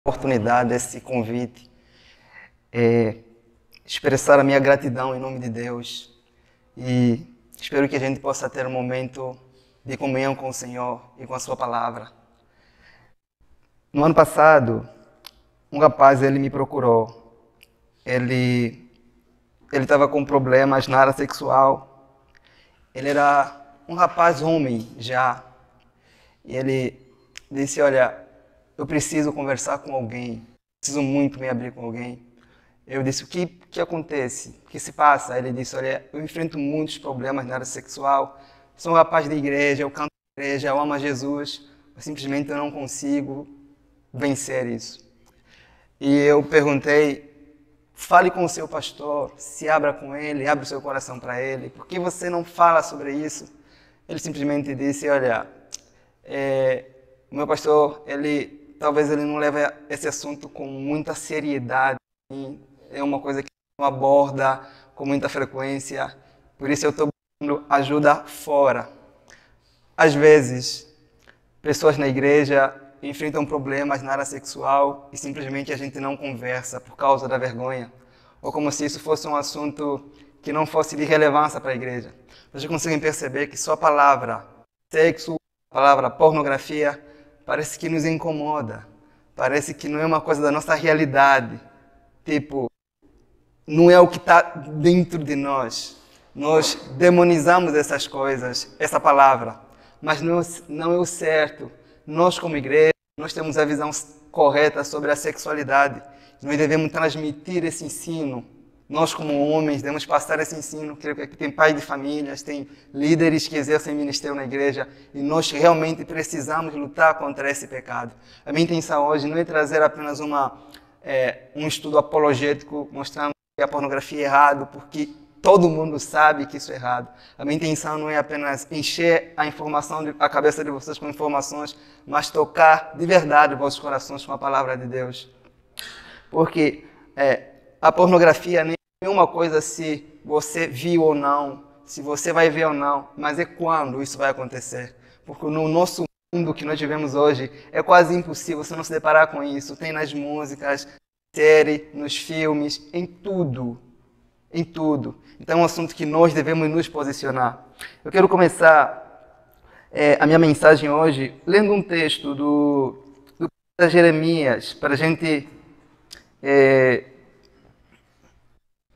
Oportunidade, esse convite, expressar a minha gratidão em nome de Deus e espero que a gente possa ter um momento de comunhão com o Senhor e com a sua palavra. No ano passado, um rapaz ele me procurou. Ele estava com problemas na área sexual. Ele era um rapaz homem já. E ele disse, olha, eu preciso conversar com alguém. Preciso muito me abrir com alguém. Eu disse, o que acontece? O que se passa? Ele disse, olha, eu enfrento muitos problemas na área sexual. Sou um rapaz de igreja, eu canto na igreja, eu amo a Jesus. Mas simplesmente eu não consigo vencer isso. E eu perguntei, fale com o seu pastor, se abra com ele, abre o seu coração para ele. Por que você não fala sobre isso? Ele simplesmente disse, olha, o meu pastor, talvez ele não leve esse assunto com muita seriedade. É uma coisa que não aborda com muita frequência. Por isso eu estou buscando ajuda fora. Às vezes, pessoas na igreja enfrentam problemas na área sexual e simplesmente a gente não conversa por causa da vergonha. Ou como se isso fosse um assunto que não fosse de relevância para a igreja. Vocês conseguem perceber que só a palavra sexo, a palavra pornografia, parece que nos incomoda. Parece que não é uma coisa da nossa realidade. Tipo, não é o que está dentro de nós. Nós demonizamos essas coisas, essa palavra. Mas não é o certo. Nós como igreja, nós temos a visão correta sobre a sexualidade. Nós devemos transmitir esse ensino. Nós como homens devemos passar esse ensino. Creio que tem pais de famílias, tem líderes que exercem ministério na igreja e nós realmente precisamos lutar contra esse pecado. A minha intenção hoje não é trazer apenas um estudo apologético mostrando que a pornografia é errado, porque todo mundo sabe que isso é errado. A minha intenção não é apenas encher a cabeça de vocês com informações, mas tocar de verdade os vossos corações com a palavra de Deus. Porque a pornografia nem é uma coisa se você viu ou não, se você vai ver ou não, mas é quando isso vai acontecer. Porque no nosso mundo que nós vivemos hoje, é quase impossível você não se deparar com isso. Tem nas músicas, séries, nos filmes, em tudo. Em tudo. Então é um assunto que nós devemos nos posicionar. Eu quero começar a minha mensagem hoje lendo um texto do profeta Jeremias, para a gente,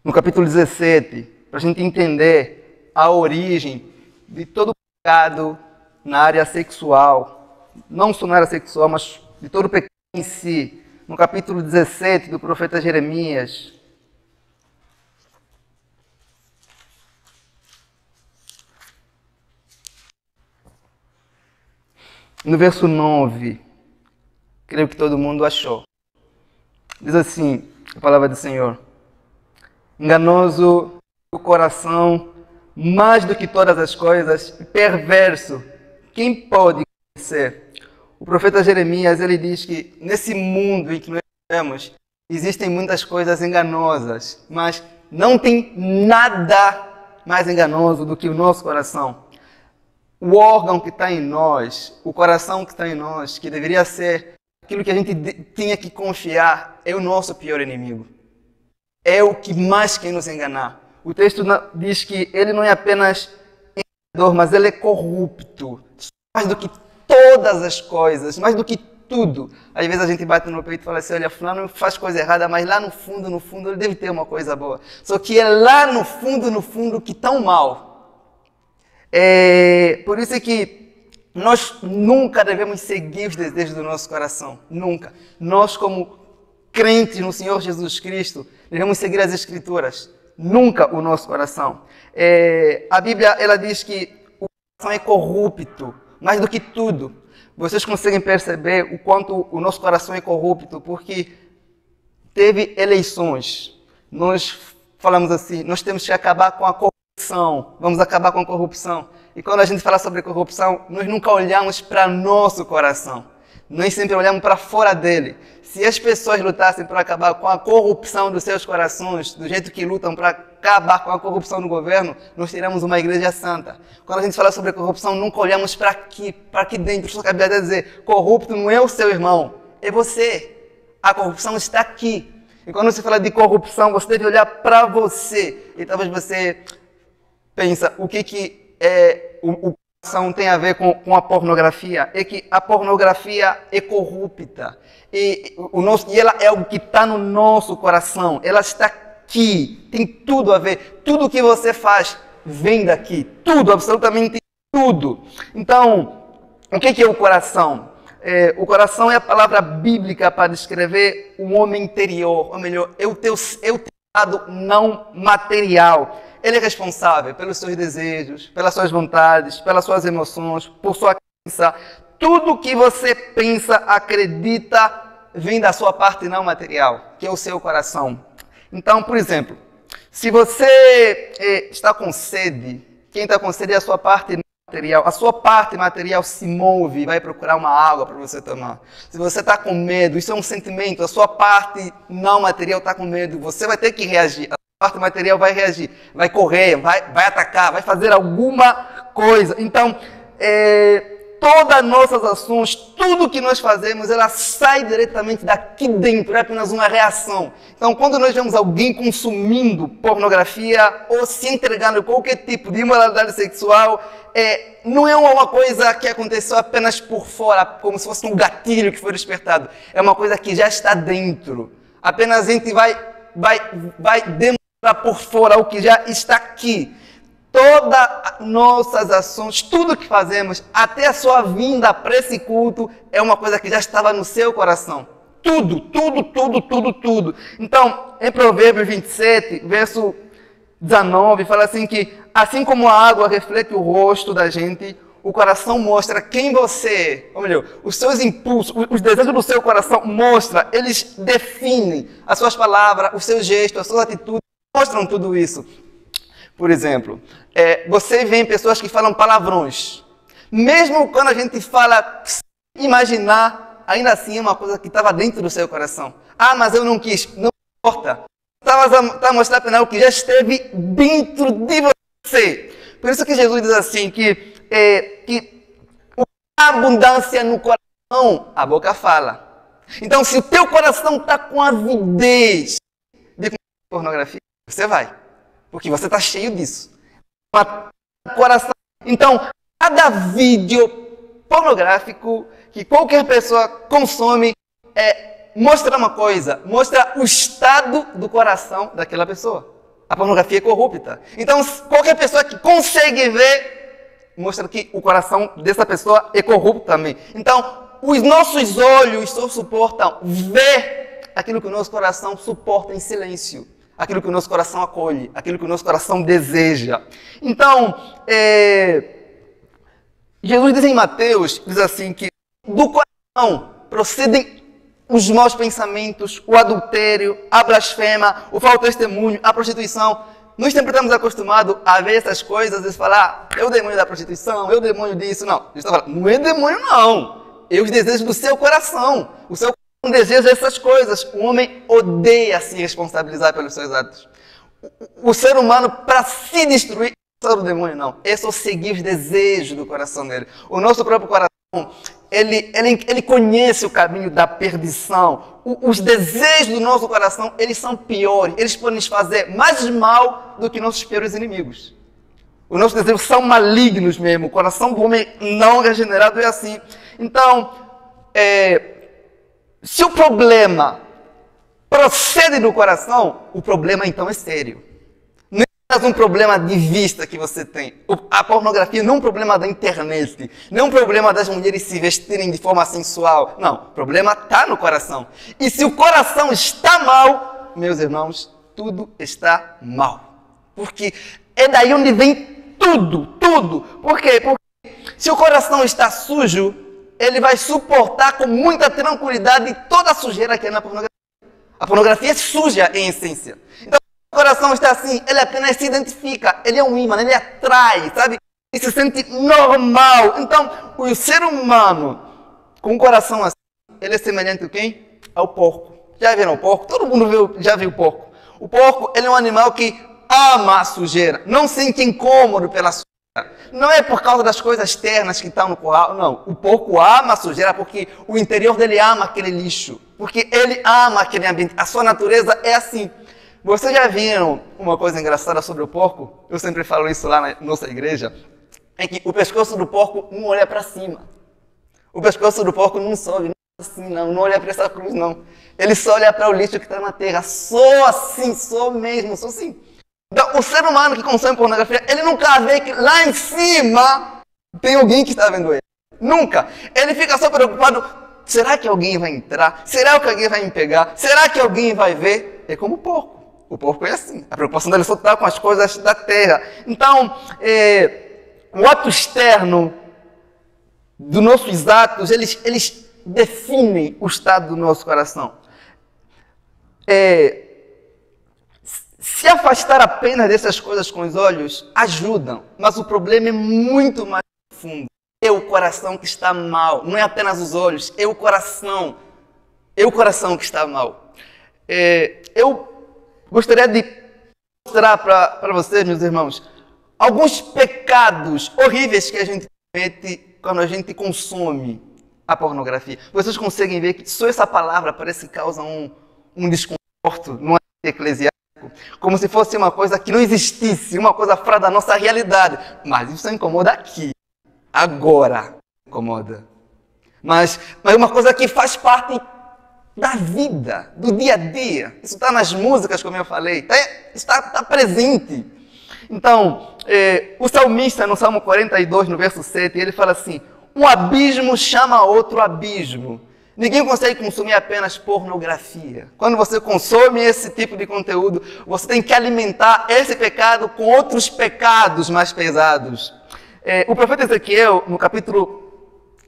no capítulo 17, para a gente entender a origem de todo o pecado na área sexual. Não só na área sexual, mas de todo o pecado em si. No capítulo 17 do profeta Jeremias, no verso 9, creio que todo mundo achou. Diz assim, a palavra do Senhor. Enganoso o coração, mais do que todas as coisas, perverso. Quem pode conhecer? O profeta Jeremias, ele diz que nesse mundo em que nós vivemos, existem muitas coisas enganosas, mas não tem nada mais enganoso do que o nosso coração. O órgão que está em nós, o coração que está em nós, que deveria ser aquilo que a gente tinha que confiar, é o nosso pior inimigo. É o que mais quer nos enganar. O texto diz que ele não é apenas enganador, mas ele é corrupto. Mais do que todas as coisas, mais do que tudo. Às vezes a gente bate no peito e fala assim, olha, fulano faz coisa errada, mas lá no fundo, ele deve ter uma coisa boa. Só que é lá no fundo, que tão mal. Por isso é que nós nunca devemos seguir os desejos do nosso coração. Nunca. Nós, como crentes no Senhor Jesus Cristo, devemos seguir as Escrituras. Nunca o nosso coração. A Bíblia, ela diz que o coração é corrupto, mais do que tudo. Vocês conseguem perceber o quanto o nosso coração é corrupto, porque teve eleições. Nós falamos assim, nós temos que acabar com a corrupção. Vamos acabar com a corrupção. E quando a gente fala sobre corrupção, nós nunca olhamos para nosso coração. Nós sempre olhamos para fora dele. Se as pessoas lutassem para acabar com a corrupção dos seus corações, do jeito que lutam para acabar com a corrupção do governo, nós teríamos uma igreja santa. Quando a gente fala sobre corrupção, nunca olhamos para aqui dentro. Só que a Bíblia dizer, corrupto não é o seu irmão, é você. a corrupção está aqui. E quando se fala de corrupção, você deve olhar para você. E talvez você pensa, o que o coração tem a ver com a pornografia? É que a pornografia é corrupta. E ela é algo que está no nosso coração. Ela está aqui. Tem tudo a ver. Tudo que você faz vem daqui. Tudo, absolutamente tudo. Então, o que é o coração? O coração é a palavra bíblica para descrever o homem interior, ou melhor, é o teu lado não material. Ele é responsável pelos seus desejos, pelas suas vontades, pelas suas emoções, por sua crença. Tudo que você pensa, acredita, vem da sua parte não material, que é o seu coração. Então, por exemplo, se você está com sede, quem está com sede é a sua parte material. A sua parte material se move e vai procurar uma água para você tomar. Se você está com medo, isso é um sentimento, a sua parte não material está com medo, você vai ter que reagir. A sua parte material vai reagir, vai correr, vai atacar, vai fazer alguma coisa. Então, todas as nossas ações, tudo que nós fazemos, ela sai diretamente daqui dentro, é apenas uma reação. Então, quando nós vemos alguém consumindo pornografia ou se entregando a qualquer tipo de imoralidade sexual, não é uma coisa que aconteceu apenas por fora, como se fosse um gatilho que foi despertado. É uma coisa que já está dentro. Apenas a gente vai demonstrar por fora o que já está aqui. Todas as nossas ações, tudo que fazemos, até a sua vinda para esse culto, é uma coisa que já estava no seu coração. Tudo, tudo, tudo, tudo, tudo. Então, em Provérbios 27, verso 19, fala assim que, assim como a água reflete o rosto da gente, o coração mostra quem você é. Ou melhor, os seus impulsos, os desejos do seu coração mostram, eles definem as suas palavras, os seus gestos, as suas atitudes, mostram tudo isso. Por exemplo, você vê pessoas que falam palavrões. Mesmo quando a gente fala sem imaginar, ainda assim é uma coisa que estava dentro do seu coração. Ah, mas eu não quis. Não importa. Está a mostrar apenas o que já esteve dentro de você. Por isso que Jesus diz assim, que a abundância no coração, a boca fala. Então, se o teu coração está com avidez de pornografia, você vai. Porque você está cheio disso. Coração. Então, cada vídeo pornográfico que qualquer pessoa consome mostra uma coisa, mostra o estado do coração daquela pessoa. A pornografia é corrupta. Então, qualquer pessoa que consegue ver, mostra que o coração dessa pessoa é corrupto também. Então, os nossos olhos só suportam ver aquilo que o nosso coração suporta em silêncio. Aquilo que o nosso coração acolhe, aquilo que o nosso coração deseja. Então, Jesus diz em Mateus, diz assim que do coração procedem os maus pensamentos, o adultério, a blasfema, o falso testemunho, a prostituição. Nós sempre estamos acostumados a ver essas coisas e falar, é o demônio da prostituição, é o demônio disso. Não, Jesus está falando, não é demônio não. É os desejos do seu coração. O seu não deseja essas coisas. O homem odeia se responsabilizar pelos seus atos. O ser humano, para se destruir, não é só o demônio, não. É só seguir os desejos do coração dele. O nosso próprio coração, ele conhece o caminho da perdição. Os desejos do nosso coração, eles são piores. Eles podem nos fazer mais mal do que nossos piores inimigos. Os nossos desejos são malignos mesmo. O coração do homem não regenerado é assim. Então, se o problema procede do coração, o problema então é sério. Não é apenas um problema de vista que você tem. A pornografia não é um problema da internet. Não é um problema das mulheres se vestirem de forma sensual. Não, o problema está no coração. E se o coração está mal, meus irmãos, tudo está mal. Porque é daí onde vem tudo, tudo. Por quê? Porque se o coração está sujo, ele vai suportar com muita tranquilidade toda a sujeira que é na pornografia. A pornografia é suja em essência. Então, o coração está assim, ele apenas se identifica, ele é um ímã, ele atrai, sabe? Ele se sente normal. Então, o ser humano com um coração assim, ele é semelhante a quem? Ao porco. Já viram o porco? Todo mundo já viu o porco. O porco, ele é um animal que ama a sujeira, não sente incômodo pela sujeira. Não é por causa das coisas externas que estão no curral, não. O porco ama a sujeira porque o interior dele ama aquele lixo. Porque ele ama aquele ambiente. A sua natureza é assim. Vocês já viram uma coisa engraçada sobre o porco? Eu sempre falo isso lá na nossa igreja. É que o pescoço do porco não olha para cima. O pescoço do porco não sobe, assim, não olha para essa cruz, não. Ele só olha para o lixo que está na terra. Só assim, só mesmo, só assim. Então, o ser humano que consome pornografia, ele nunca vê que lá em cima tem alguém que está vendo ele. Nunca. Ele fica só preocupado. Será que alguém vai entrar? Será que alguém vai me pegar? Será que alguém vai ver? É como o porco. O porco é assim. A preocupação dele só está com as coisas da terra. Então, o ato externo dos nossos atos, eles definem o estado do nosso coração. Se afastar apenas dessas coisas com os olhos ajudam, mas o problema é muito mais profundo. É o coração que está mal, não é apenas os olhos, é o coração. É o coração que está mal. Eu gostaria de mostrar para vocês, meus irmãos, alguns pecados horríveis que a gente comete quando a gente consome a pornografia. Vocês conseguem ver que só essa palavra parece que causa um desconforto no eclesiástico, como se fosse uma coisa que não existisse, uma coisa fora da nossa realidade. Mas isso incomoda aqui, agora incomoda. Mas é uma coisa que faz parte da vida, do dia a dia. Isso está nas músicas, como eu falei, está presente. Então, o salmista, no Salmo 42, no verso 7, ele fala assim: um abismo chama outro abismo. Ninguém consegue consumir apenas pornografia. Quando você consome esse tipo de conteúdo, você tem que alimentar esse pecado com outros pecados mais pesados. O profeta Ezequiel, no capítulo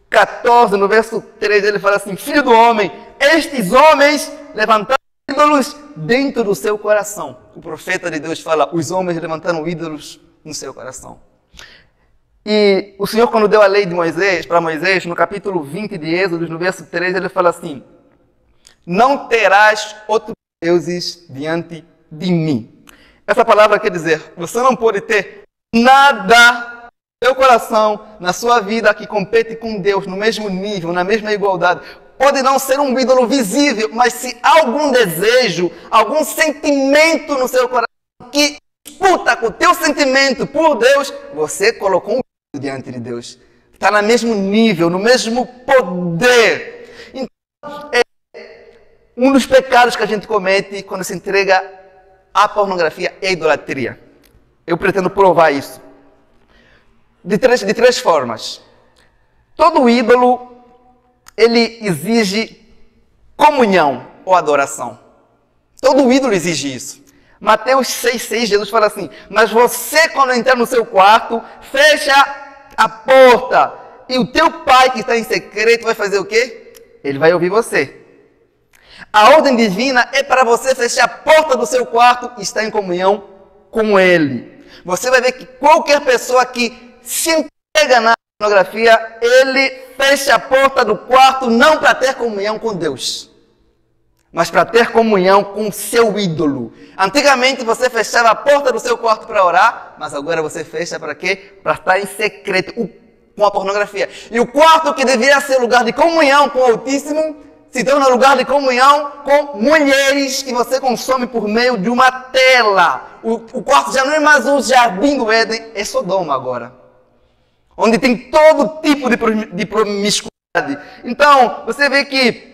14, no verso 3, ele fala assim: filho do homem, estes homens levantaram ídolos dentro do seu coração. O profeta de Deus fala: os homens levantaram ídolos no seu coração. E o Senhor, quando deu a lei de Moisés, para Moisés, no capítulo 20 de Êxodo, no verso 3, ele fala assim: não terás outros deuses diante de mim. Essa palavra quer dizer, você não pode ter nada no seu coração, na sua vida, que compete com Deus no mesmo nível, na mesma igualdade. Pode não ser um ídolo visível, mas se há algum desejo, algum sentimento no seu coração que disputa com o teu sentimento por Deus, você colocou um ídolo diante de Deus. Está no mesmo nível, no mesmo poder. Então, um dos pecados que a gente comete quando se entrega à pornografia é a idolatria. Eu pretendo provar isso. De três formas. Todo ídolo, ele exige comunhão ou adoração. Todo ídolo exige isso. Mateus 6,6, Jesus fala assim: mas você, quando entrar no seu quarto, fecha a porta, e o teu pai que está em secreto vai fazer o quê? Ele vai ouvir você. A ordem divina é para você fechar a porta do seu quarto e estar em comunhão com ele. Você vai ver que qualquer pessoa que se entrega na pornografia, ele fecha a porta do quarto não para ter comunhão com Deus, mas para ter comunhão com seu ídolo. Antigamente você fechava a porta do seu quarto para orar, mas agora você fecha para quê? Para estar em secreto com a pornografia. E o quarto, que deveria ser lugar de comunhão com o Altíssimo, se torna lugar de comunhão com mulheres que você consome por meio de uma tela. O quarto já não é mais o jardim do Éden, é Sodoma agora, onde tem todo tipo de promiscuidade. Então, você vê que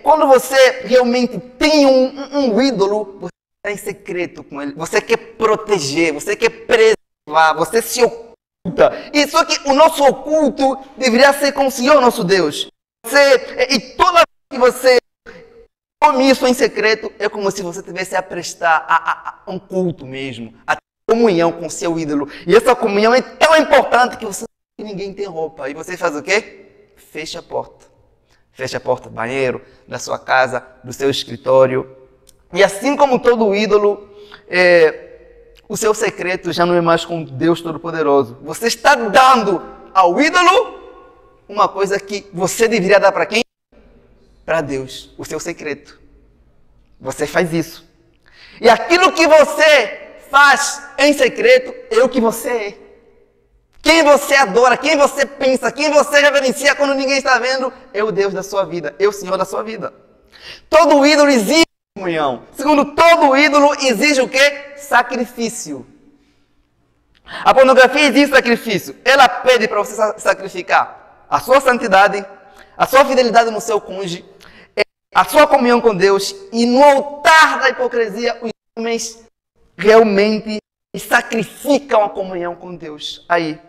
quando você realmente tem um ídolo, você está em secreto com ele, você quer proteger, você quer preservar, você se oculta. E só que o nosso oculto deveria ser com o Senhor nosso Deus. E toda vez que você come isso em secreto, é como se você tivesse a prestar a um culto mesmo, a comunhão com seu ídolo. E essa comunhão é tão importante que você não quer que ninguém interrompa. E você faz o quê? Fecha a porta. Fecha a porta do banheiro, da sua casa, do seu escritório. E assim como todo ídolo, o seu secreto já não é mais com Deus Todo-Poderoso. Você está dando ao ídolo uma coisa que você deveria dar para quem? Para Deus, o seu secreto. Você faz isso. E aquilo que você faz em secreto é o que você é. Quem você adora, quem você pensa, quem você reverencia quando ninguém está vendo, é o Deus da sua vida, é o Senhor da sua vida. Todo ídolo exige comunhão. Segundo, todo ídolo exige o quê? Sacrifício. A pornografia exige sacrifício. Ela pede para você sacrificar a sua santidade, a sua fidelidade no seu cônjuge, a sua comunhão com Deus, e no altar da hipocrisia os homens realmente sacrificam a comunhão com Deus. Aí.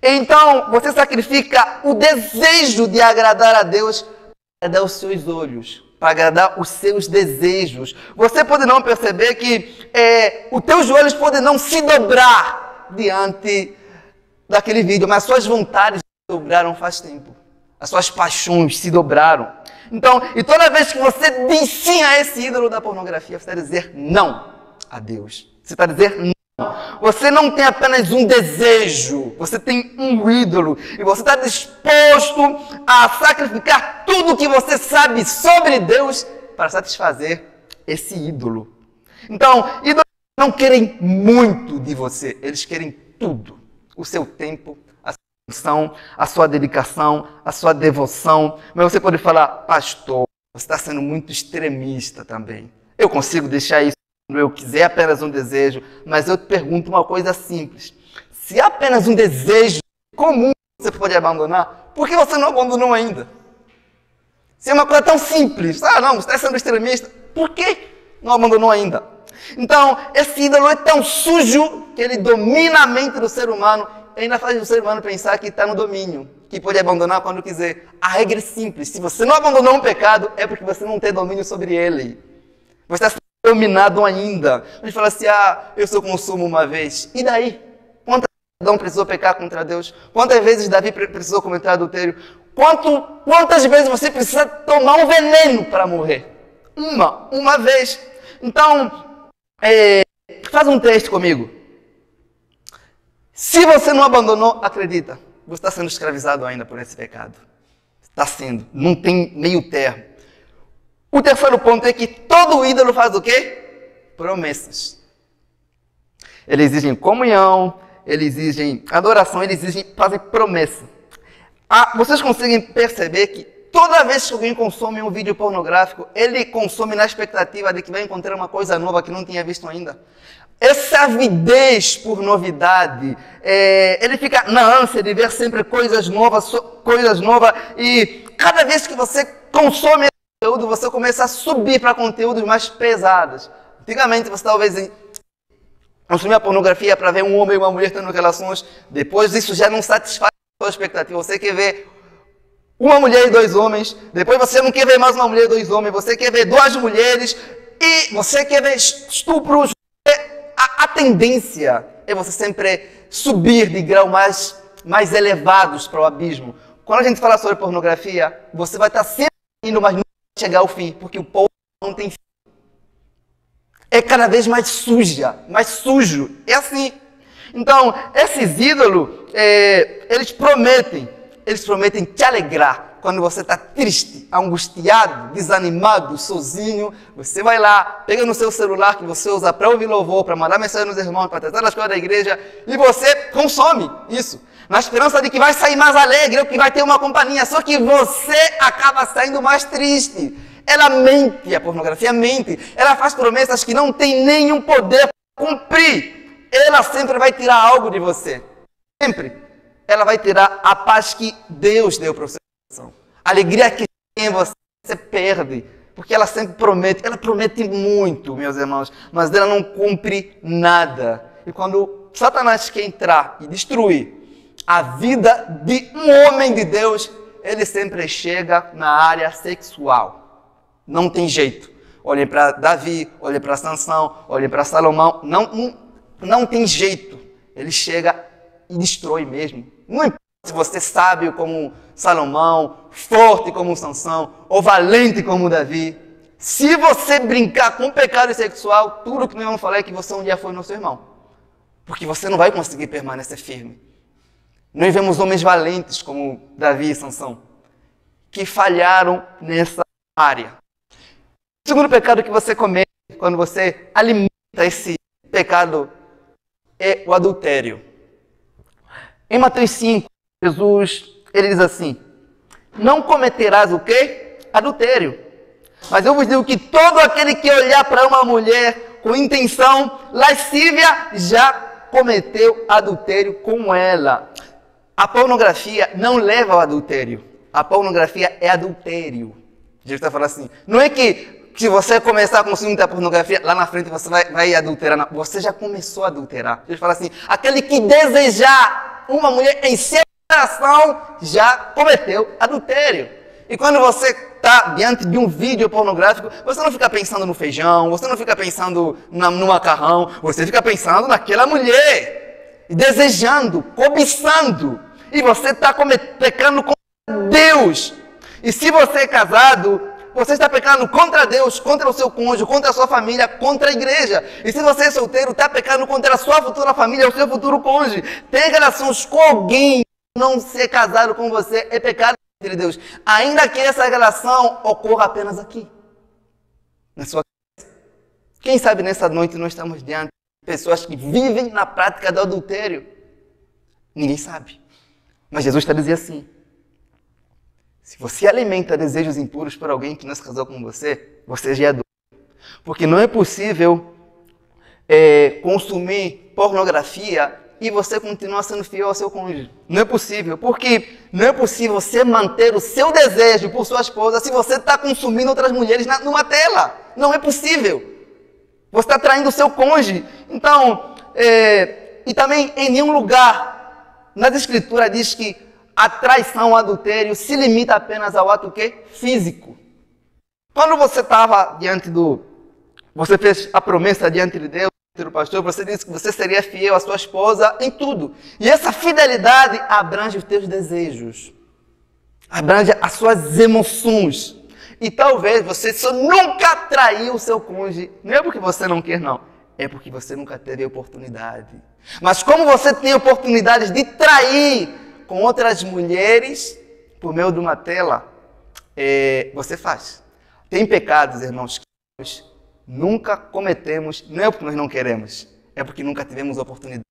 Então, você sacrifica o desejo de agradar a Deus para agradar os seus olhos, para agradar os seus desejos. Você pode não perceber que os teus joelhos podem não se dobrar diante daquele vídeo, mas suas vontades se dobraram faz tempo. As suas paixões se dobraram. Então, e toda vez que você diz sim a esse ídolo da pornografia, você está dizer não a Deus. Você está dizendo não. Você não tem apenas um desejo, você tem um ídolo. E você está disposto a sacrificar tudo que você sabe sobre Deus para satisfazer esse ídolo. Então, ídolos não querem muito de você, eles querem tudo. O seu tempo, a sua atenção, a sua dedicação, a sua devoção. Mas você pode falar, pastor, você está sendo muito extremista também. Eu consigo deixar isso quando eu quiser, apenas um desejo, mas eu te pergunto uma coisa simples. Se é apenas um desejo comum você pode abandonar, por que você não abandonou ainda? Se é uma coisa tão simples, não, você está sendo extremista, por que não abandonou ainda? Então, esse ídolo é tão sujo que ele domina a mente do ser humano e ainda faz o ser humano pensar que está no domínio, que pode abandonar quando quiser. A regra é simples, se você não abandonou um pecado, é porque você não tem domínio sobre ele. Você está dominado ainda. A gente fala assim, eu só consumo uma vez. E daí? Quantas vezes Adão precisou pecar contra Deus? Quantas vezes Davi precisou cometer adultério? Quantas vezes você precisa tomar um veneno para morrer? Uma vez. Então, faz um teste comigo. Se você não abandonou, acredita, você está sendo escravizado ainda por esse pecado. Está sendo. Não tem meio termo. O terceiro ponto é que todo ídolo faz o quê? Promessas. Eles exigem comunhão, eles exigem adoração, eles fazem promessa. Vocês conseguem perceber que toda vez que alguém consome um vídeo pornográfico, ele consome na expectativa de que vai encontrar uma coisa nova que não tinha visto ainda. Essa avidez por novidade, ele fica na ânsia de ver sempre coisas novas, e cada vez que você consome conteúdo, você começa a subir para conteúdos mais pesados. Antigamente, você talvez consumia a pornografia para ver um homem e uma mulher tendo relações. Depois, isso já não satisfaz a sua expectativa. Você quer ver uma mulher e dois homens. Depois, você não quer ver mais uma mulher e dois homens. Você quer ver duas mulheres. E você quer ver estupros. A tendência é você sempre subir de grau mais elevados para o abismo. Quando a gente fala sobre pornografia, você vai estar sempre indo, mas não chegar ao fim, porque o povo não tem fim. É cada vez mais sujo. É assim. Então, esses ídolos, eles prometem te alegrar. Quando você está triste, angustiado, desanimado, sozinho, você vai lá, pega no seu celular que você usa para ouvir louvor, para mandar mensagem nos irmãos, para tratar as coisas da igreja, e você consome isso, na esperança de que vai sair mais alegre, ou que vai ter uma companhia, só que você acaba saindo mais triste. Ela mente, a pornografia mente, ela faz promessas que não tem nenhum poder para cumprir. Ela sempre vai tirar algo de você, sempre. Ela vai tirar a paz que Deus deu para você. A alegria que tem você perde, porque ela sempre promete, ela promete muito, meus irmãos, mas ela não cumpre nada. E quando Satanás quer entrar e destruir a vida de um homem de Deus, ele sempre chega na área sexual. Não tem jeito. Olhem para Davi, olhem para Sansão, olhem para Salomão, não tem jeito. Ele chega e destrói mesmo. Não importa se você é sábio como Salomão, forte como Sansão, ou valente como Davi. Se você brincar com pecado sexual, tudo que nós vamos falar é que você um dia foi nosso irmão. Porque você não vai conseguir permanecer firme. Nós vemos homens valentes como Davi e Sansão, que falharam nessa área. O segundo pecado que você comete quando você alimenta esse pecado é o adultério. Em Mateus 5, Jesus, ele diz assim: não cometerás o quê? Adultério. Mas eu vos digo que todo aquele que olhar para uma mulher com intenção lascívia já cometeu adultério com ela. A pornografia não leva ao adultério. A pornografia é adultério. Jesus está falando assim, não é que se você começar a consumir muita pornografia, lá na frente você vai adulterar. Não. Você já começou a adulterar. Jesus fala assim, aquele que desejar uma mulher em seu coração já cometeu adultério. E quando você está diante de um vídeo pornográfico, você não fica pensando no feijão, você não fica pensando no macarrão, você fica pensando naquela mulher, desejando, cobiçando. E você está pecando contra Deus. E se você é casado, você está pecando contra Deus, contra o seu cônjuge, contra a sua família, contra a igreja. E se você é solteiro, está pecando contra a sua futura família, o seu futuro cônjuge. Tem relações com alguém, não ser casado com você é pecado entre Deus. Ainda que essa relação ocorra apenas aqui, na sua casa. Quem sabe nessa noite nós estamos diante de pessoas que vivem na prática do adultério. Ninguém sabe. Mas Jesus está dizendo assim, se você alimenta desejos impuros por alguém que não se casou com você, você já é adulto. Porque não é possível consumir pornografia e você continuar sendo fiel ao seu cônjuge. Não é possível. Porque não é possível você manter o seu desejo por sua esposa se você está consumindo outras mulheres numa tela. Não é possível. Você está traindo o seu cônjuge. Então, e também em nenhum lugar nas Escrituras diz que a traição, o adultério, se limita apenas ao ato quê? Físico. Quando você estava você fez a promessa diante de Deus, do pastor, você disse que você seria fiel à sua esposa em tudo. E essa fidelidade abrange os teus desejos. Abrange as suas emoções. E talvez você só nunca traiu o seu cônjuge. Não é porque você não quer, não. É porque você nunca teve a oportunidade. Mas como você tem oportunidades de trair com outras mulheres, por meio de uma tela, você faz. Tem pecados, irmãos, que nós nunca cometemos, não é porque nós não queremos, é porque nunca tivemos oportunidade.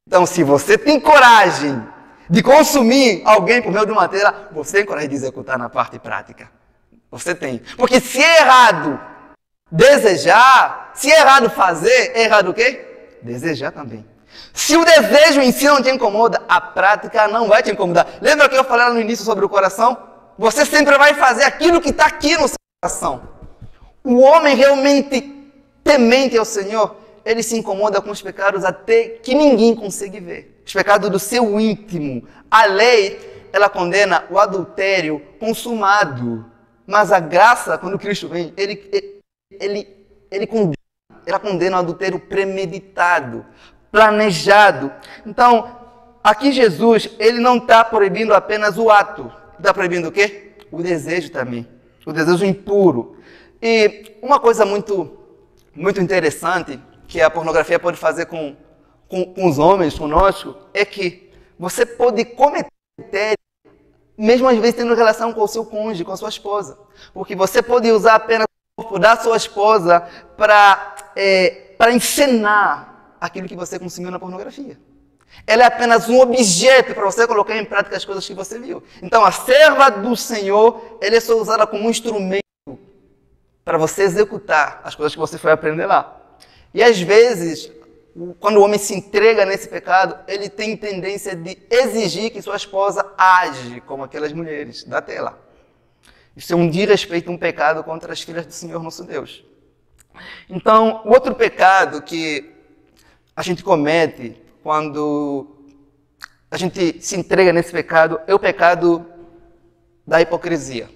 Então, se você tem coragem de consumir alguém por meio de uma tela, você tem coragem de executar na parte prática. Você tem. Porque se é errado desejar, se é errado fazer, é errado o quê? Desejar também. Se o desejo em si não te incomoda, a prática não vai te incomodar. Lembra que eu falei lá no início sobre o coração? Você sempre vai fazer aquilo que está aqui no seu coração. O homem realmente temente ao Senhor, ele se incomoda com os pecados até que ninguém consegue ver. Os pecados do seu íntimo. A lei, ela condena o adultério consumado. Mas a graça, quando Cristo vem, ela condena o adultério premeditado, planejado. Então, aqui Jesus, ele não está proibindo apenas o ato. Está proibindo o quê? O desejo também. O desejo impuro. E uma coisa muito interessante que a pornografia pode fazer com os homens, conosco, é que você pode cometer adultério, mesmo às vezes tendo relação com o seu cônjuge, com a sua esposa. Porque você pode usar apenas o corpo da sua esposa para encenar aquilo que você consumiu na pornografia. Ela é apenas um objeto para você colocar em prática as coisas que você viu. Então, a serva do Senhor, ela é só usada como um instrumento para você executar as coisas que você foi aprender lá. E às vezes, quando o homem se entrega nesse pecado, ele tem tendência de exigir que sua esposa age como aquelas mulheres da tela. Isso é um desrespeito, um pecado contra as filhas do Senhor nosso Deus. Então, o outro pecado que a gente comete quando a gente se entrega nesse pecado é o pecado da hipocrisia.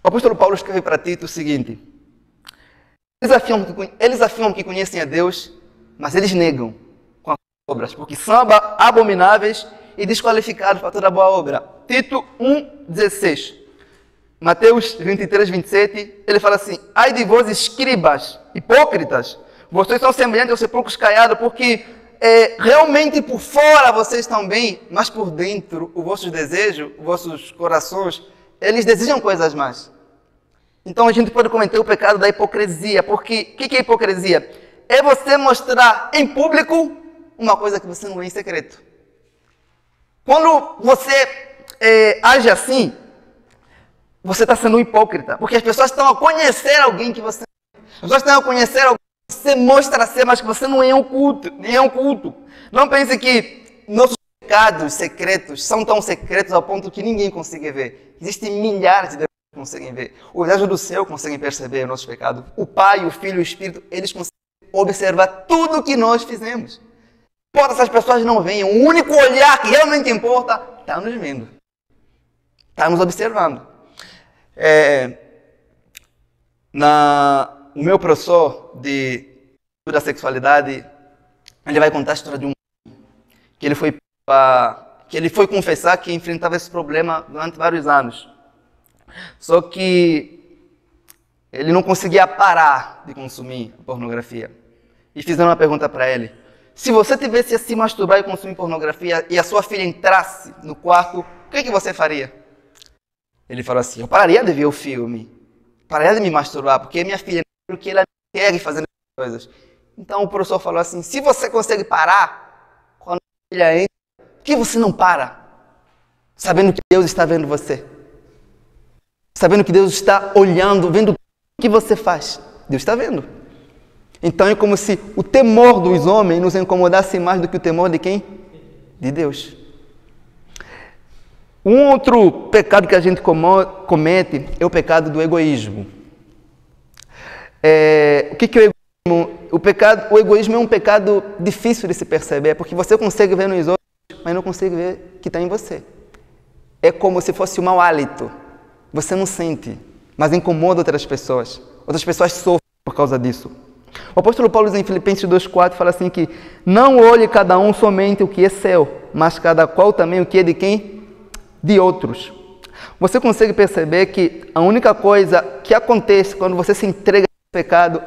O apóstolo Paulo escreve para Tito o seguinte: eles afirmam que conhecem a Deus, mas eles negam com as obras, porque são abomináveis e desqualificados para toda boa obra. Tito 1,16. Mateus 23, 27, ele fala assim: ai de vós, escribas, hipócritas, vocês são semelhantes aos sepulcros caiados, porque realmente por fora vocês estão bem, mas por dentro, os vossos desejos, os vossos corações, eles desejam coisas más. Então a gente pode cometer o pecado da hipocrisia, porque o que é hipocrisia? é você mostrar em público uma coisa que você não é em secreto. Quando você age assim, você está sendo um hipócrita, porque as pessoas estão a conhecer alguém que você não é. As pessoas estão a conhecer alguém que você mostra ser, mas que você não é oculto, nem é oculto. Não pense que nossos pecados secretos são tão secretos ao ponto que ninguém consegue ver. Existem milhares de pessoas que conseguem ver. Os anjos do céu conseguem perceber o nosso pecado. O Pai, o Filho e o Espírito, eles conseguem observar tudo o que nós fizemos. Não importa se as pessoas não veem, o único olhar que realmente importa está nos vendo. Está nos observando. O meu professor de da sexualidade, ele vai contar a história de um que ele foi confessar que enfrentava esse problema durante vários anos. Só que ele não conseguia parar de consumir pornografia. E fizeram uma pergunta para ele: se você tivesse a se masturbar e consumir pornografia e a sua filha entrasse no quarto, o que você faria? Ele falou assim: eu pararia de ver o filme, pararia de me masturbar, porque minha filha não quer que ela quer fazendo coisas. Então o professor falou assim: se você consegue parar quando a filha entra, por que você não para? Sabendo que Deus está vendo você. Sabendo que Deus está olhando, vendo o que você faz. Deus está vendo. Então é como se o temor dos homens nos incomodasse mais do que o temor de quem? De Deus. Um outro pecado que a gente comete é o pecado do egoísmo. O que é o egoísmo? O egoísmo é um pecado difícil de se perceber, porque você consegue ver nos outros, mas não consegue ver que está em você. É como se fosse um mau hálito. Você não sente, mas incomoda outras pessoas. Outras pessoas sofrem por causa disso. O apóstolo Paulo, em Filipenses 2,4, fala assim que não olhe cada um somente o que é seu, mas cada qual também o que é de quem? De outros. Você consegue perceber que a única coisa que acontece quando você se entrega ao pecado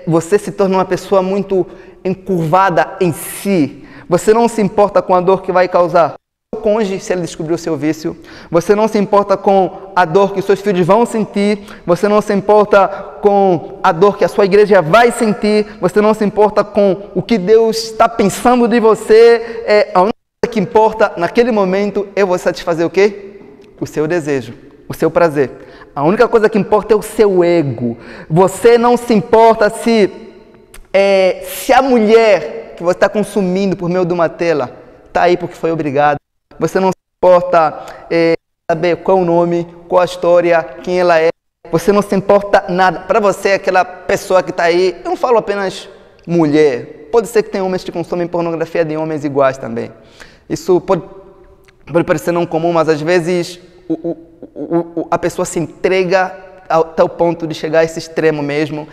você se torna uma pessoa muito encurvada em si. Você não se importa com a dor que vai causar o cônjuge se ele descobrir o seu vício. Você não se importa com a dor que os seus filhos vão sentir. Você não se importa com a dor que a sua igreja vai sentir. Você não se importa com o que Deus está pensando de você. A única coisa que importa naquele momento é você satisfazer o quê? O seu desejo, o seu prazer. A única coisa que importa é o seu ego. Você não se importa se a mulher que você está consumindo por meio de uma tela está aí porque foi obrigada. Você não se importa saber qual o nome, qual a história, quem ela é. Você não se importa nada. Para você, aquela pessoa que está aí, eu não falo apenas mulher. Pode ser que tenha homens que consomem pornografia de homens iguais também. Isso pode parecer não comum, mas às vezes a pessoa se entrega a tal ponto de chegar a esse extremo mesmo.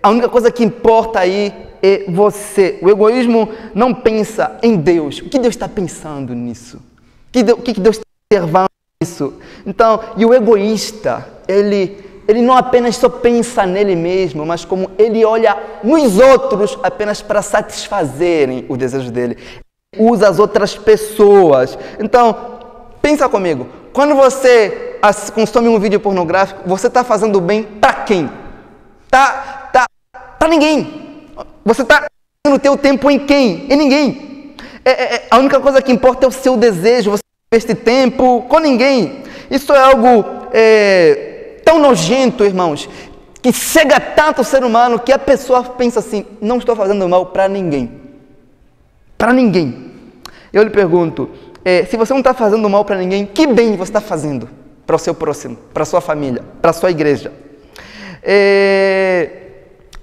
A única coisa que importa aí é você. O egoísmo não pensa em Deus. O que Deus está pensando nisso? O que Deus está observando nisso? Então, e o egoísta, ele não apenas só pensa nele mesmo, mas como ele olha nos outros apenas para satisfazerem o desejo dele. Usa as outras pessoas. Então, pensa comigo. Quando você consome um vídeo pornográfico, você está fazendo bem para quem? Para ninguém. Você está gastando o teu tempo em quem? Em ninguém. A única coisa que importa é o seu desejo. Você não investe tempo com ninguém. Isso é algo tão nojento, irmãos, que cega tanto o ser humano que a pessoa pensa assim: não estou fazendo mal para ninguém. Para ninguém. Eu lhe pergunto, se você não está fazendo mal para ninguém, que bem você está fazendo para o seu próximo, para a sua família, para a sua igreja?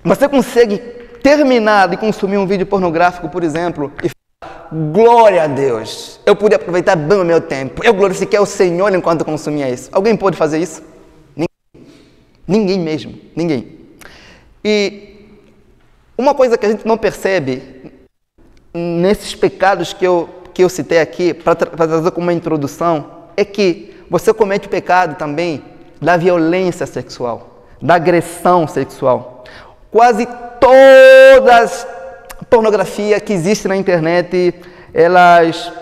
Você consegue terminar de consumir um vídeo pornográfico, por exemplo, e falar: glória a Deus, eu pude aproveitar bem o meu tempo, eu glorifiquei o Senhor enquanto consumia isso. Alguém pode fazer isso? Ninguém mesmo, ninguém. E uma coisa que a gente não percebe nesses pecados que eu citei aqui, para trazer como uma introdução, é que você comete o pecado também da violência sexual, da agressão sexual. Quase todas as pornografias que existem na internet, elas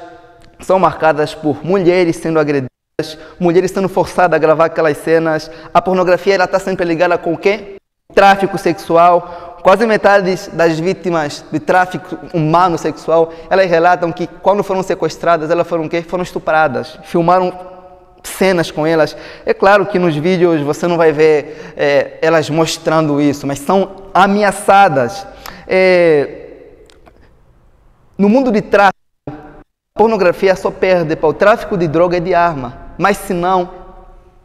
são marcadas por mulheres sendo agredidas, mulheres sendo forçadas a gravar aquelas cenas. A pornografia está sempre ligada com o quê? tráfico sexual. Quase metade das vítimas de tráfico humano sexual, elas relatam que quando foram sequestradas, elas foram o quê? Foram estupradas. Filmaram cenas com elas. É claro que nos vídeos você não vai ver elas mostrando isso, mas são ameaçadas. No mundo de tráfico, a pornografia só perde para o tráfico de droga e de arma. Mas se não,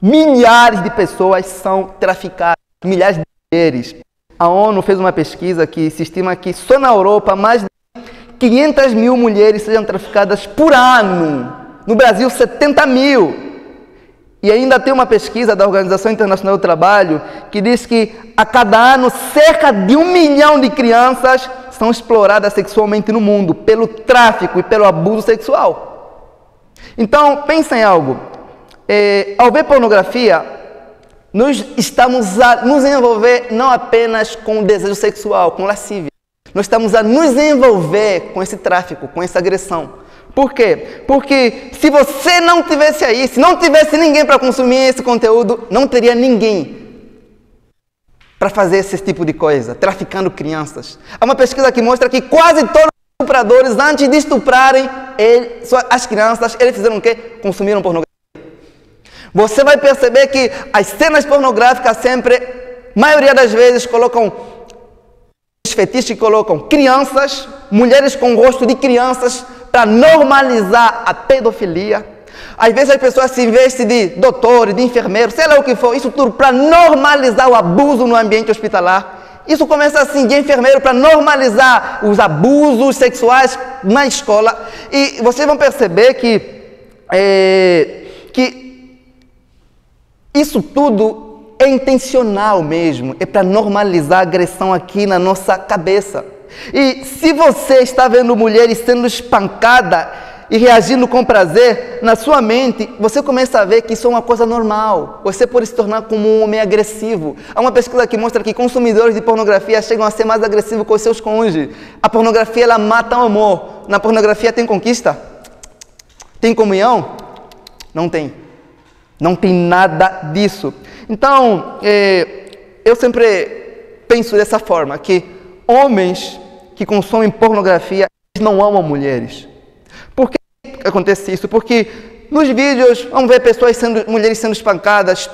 milhares de pessoas são traficadas, milhares de mulheres. A ONU fez uma pesquisa que se estima que só na Europa mais de 500 mil mulheres sejam traficadas por ano. No Brasil, 70 mil. E ainda tem uma pesquisa da Organização Internacional do Trabalho que diz que a cada ano cerca de 1 milhão de crianças são exploradas sexualmente no mundo pelo tráfico e pelo abuso sexual. Então, pensa em algo. Ao ver pornografia, nós estamos a nos envolver não apenas com o desejo sexual, com lascívia. Nós estamos a nos envolver com esse tráfico, com essa agressão. Por quê? Porque se você não tivesse aí, se não tivesse ninguém para consumir esse conteúdo, não teria ninguém para fazer esse tipo de coisa, traficando crianças. Há uma pesquisa que mostra que quase todos os estupradores, antes de estuprarem as crianças, eles fizeram o quê? Consumiram pornografia. Você vai perceber que as cenas pornográficas sempre, maioria das vezes, colocam os fetiches, colocam crianças, mulheres com rosto de crianças, para normalizar a pedofilia. Às vezes as pessoas se vestem de doutores, de enfermeiros, sei lá o que for, isso tudo para normalizar o abuso no ambiente hospitalar. Isso começa assim, de enfermeiro, para normalizar os abusos sexuais na escola. E vocês vão perceber que isso tudo é intencional mesmo, é para normalizar a agressão aqui na nossa cabeça. E se você está vendo mulheres sendo espancadas e reagindo com prazer, na sua mente, você começa a ver que isso é uma coisa normal. Você pode se tornar como um homem agressivo. Há uma pesquisa que mostra que consumidores de pornografia chegam a ser mais agressivos com os seus cônjuges. A pornografia, ela mata o amor. Na pornografia tem conquista? Tem comunhão? Não tem. Não tem nada disso. Então, eu sempre penso dessa forma, que homens que consomem pornografia, eles não amam mulheres. Por que acontece isso? Porque nos vídeos, vamos ver mulheres sendo espancadas,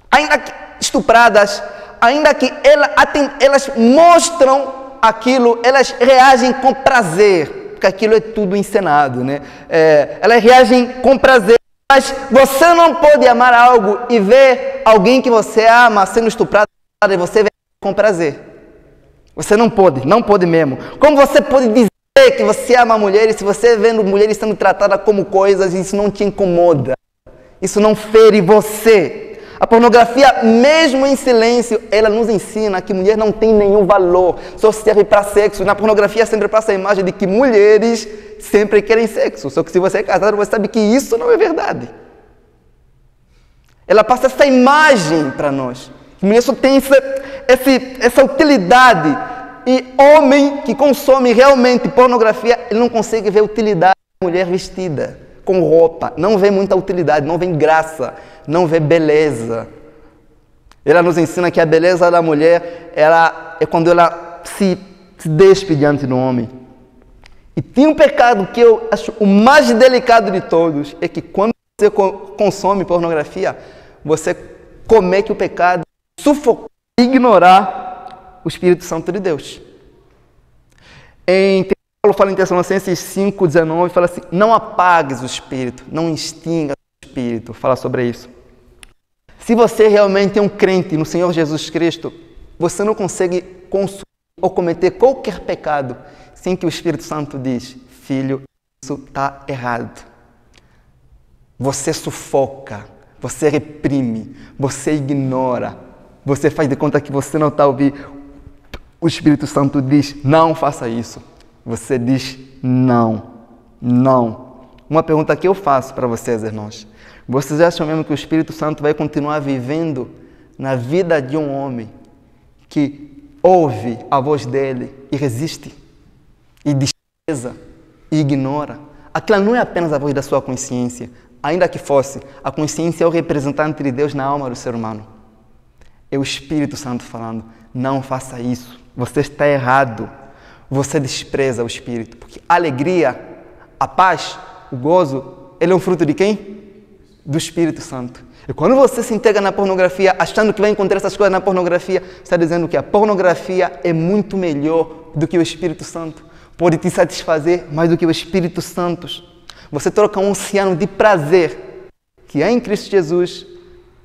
ainda que estupradas, ainda que elas mostram aquilo, elas reagem com prazer, porque aquilo é tudo encenado, né? Elas reagem com prazer. Mas você não pode amar algo e ver alguém que você ama sendo estuprado e você vê com prazer. Você não pode mesmo. Como você pode dizer que você ama mulheres se você vendo mulheres sendo tratadas como coisas e isso não te incomoda? Isso não fere você. A pornografia, mesmo em silêncio, ela nos ensina que mulher não tem nenhum valor, só serve para sexo. Na pornografia sempre passa a imagem de que mulheres sempre querem sexo. Só que se você é casado, você sabe que isso não é verdade. Ela passa essa imagem para nós. A mulher só tem essa utilidade. E homem que consome realmente pornografia, ele não consegue ver utilidade da mulher vestida, com roupa. Não vê muita utilidade, não vê graça, não vê beleza. Ela nos ensina que a beleza da mulher é quando ela se despe diante do homem. E tem um pecado que eu acho o mais delicado de todos, é que quando você consome pornografia, você comete o pecado de sufocar e ignorar o Espírito Santo de Deus. Paulo fala em Tessalonicenses 5:19, fala assim, não apagues o Espírito, não extinga o Espírito, fala sobre isso. Se você realmente é um crente no Senhor Jesus Cristo, você não consegue consumir ou cometer qualquer pecado sem que o Espírito Santo diz, filho, isso está errado. Você sufoca, você reprime, você ignora, você faz de conta que você não está ouvindo. O Espírito Santo diz, não faça isso. Você diz, não. Uma pergunta que eu faço para vocês, irmãos. Vocês acham mesmo que o Espírito Santo vai continuar vivendo na vida de um homem que ouve a voz dele e resiste? E despreza, e ignora? Aquela não é apenas a voz da sua consciência, ainda que fosse, a consciência é o representante de Deus na alma do ser humano. É o Espírito Santo falando, não faça isso, você está errado, você despreza o Espírito. Porque a alegria, a paz, o gozo, ele é um fruto de quem? Do Espírito Santo. E quando você se entrega na pornografia, achando que vai encontrar essas coisas na pornografia, você está dizendo que a pornografia é muito melhor do que o Espírito Santo. Pode te satisfazer mais do que o Espírito Santo. Você troca um oceano de prazer que é em Cristo Jesus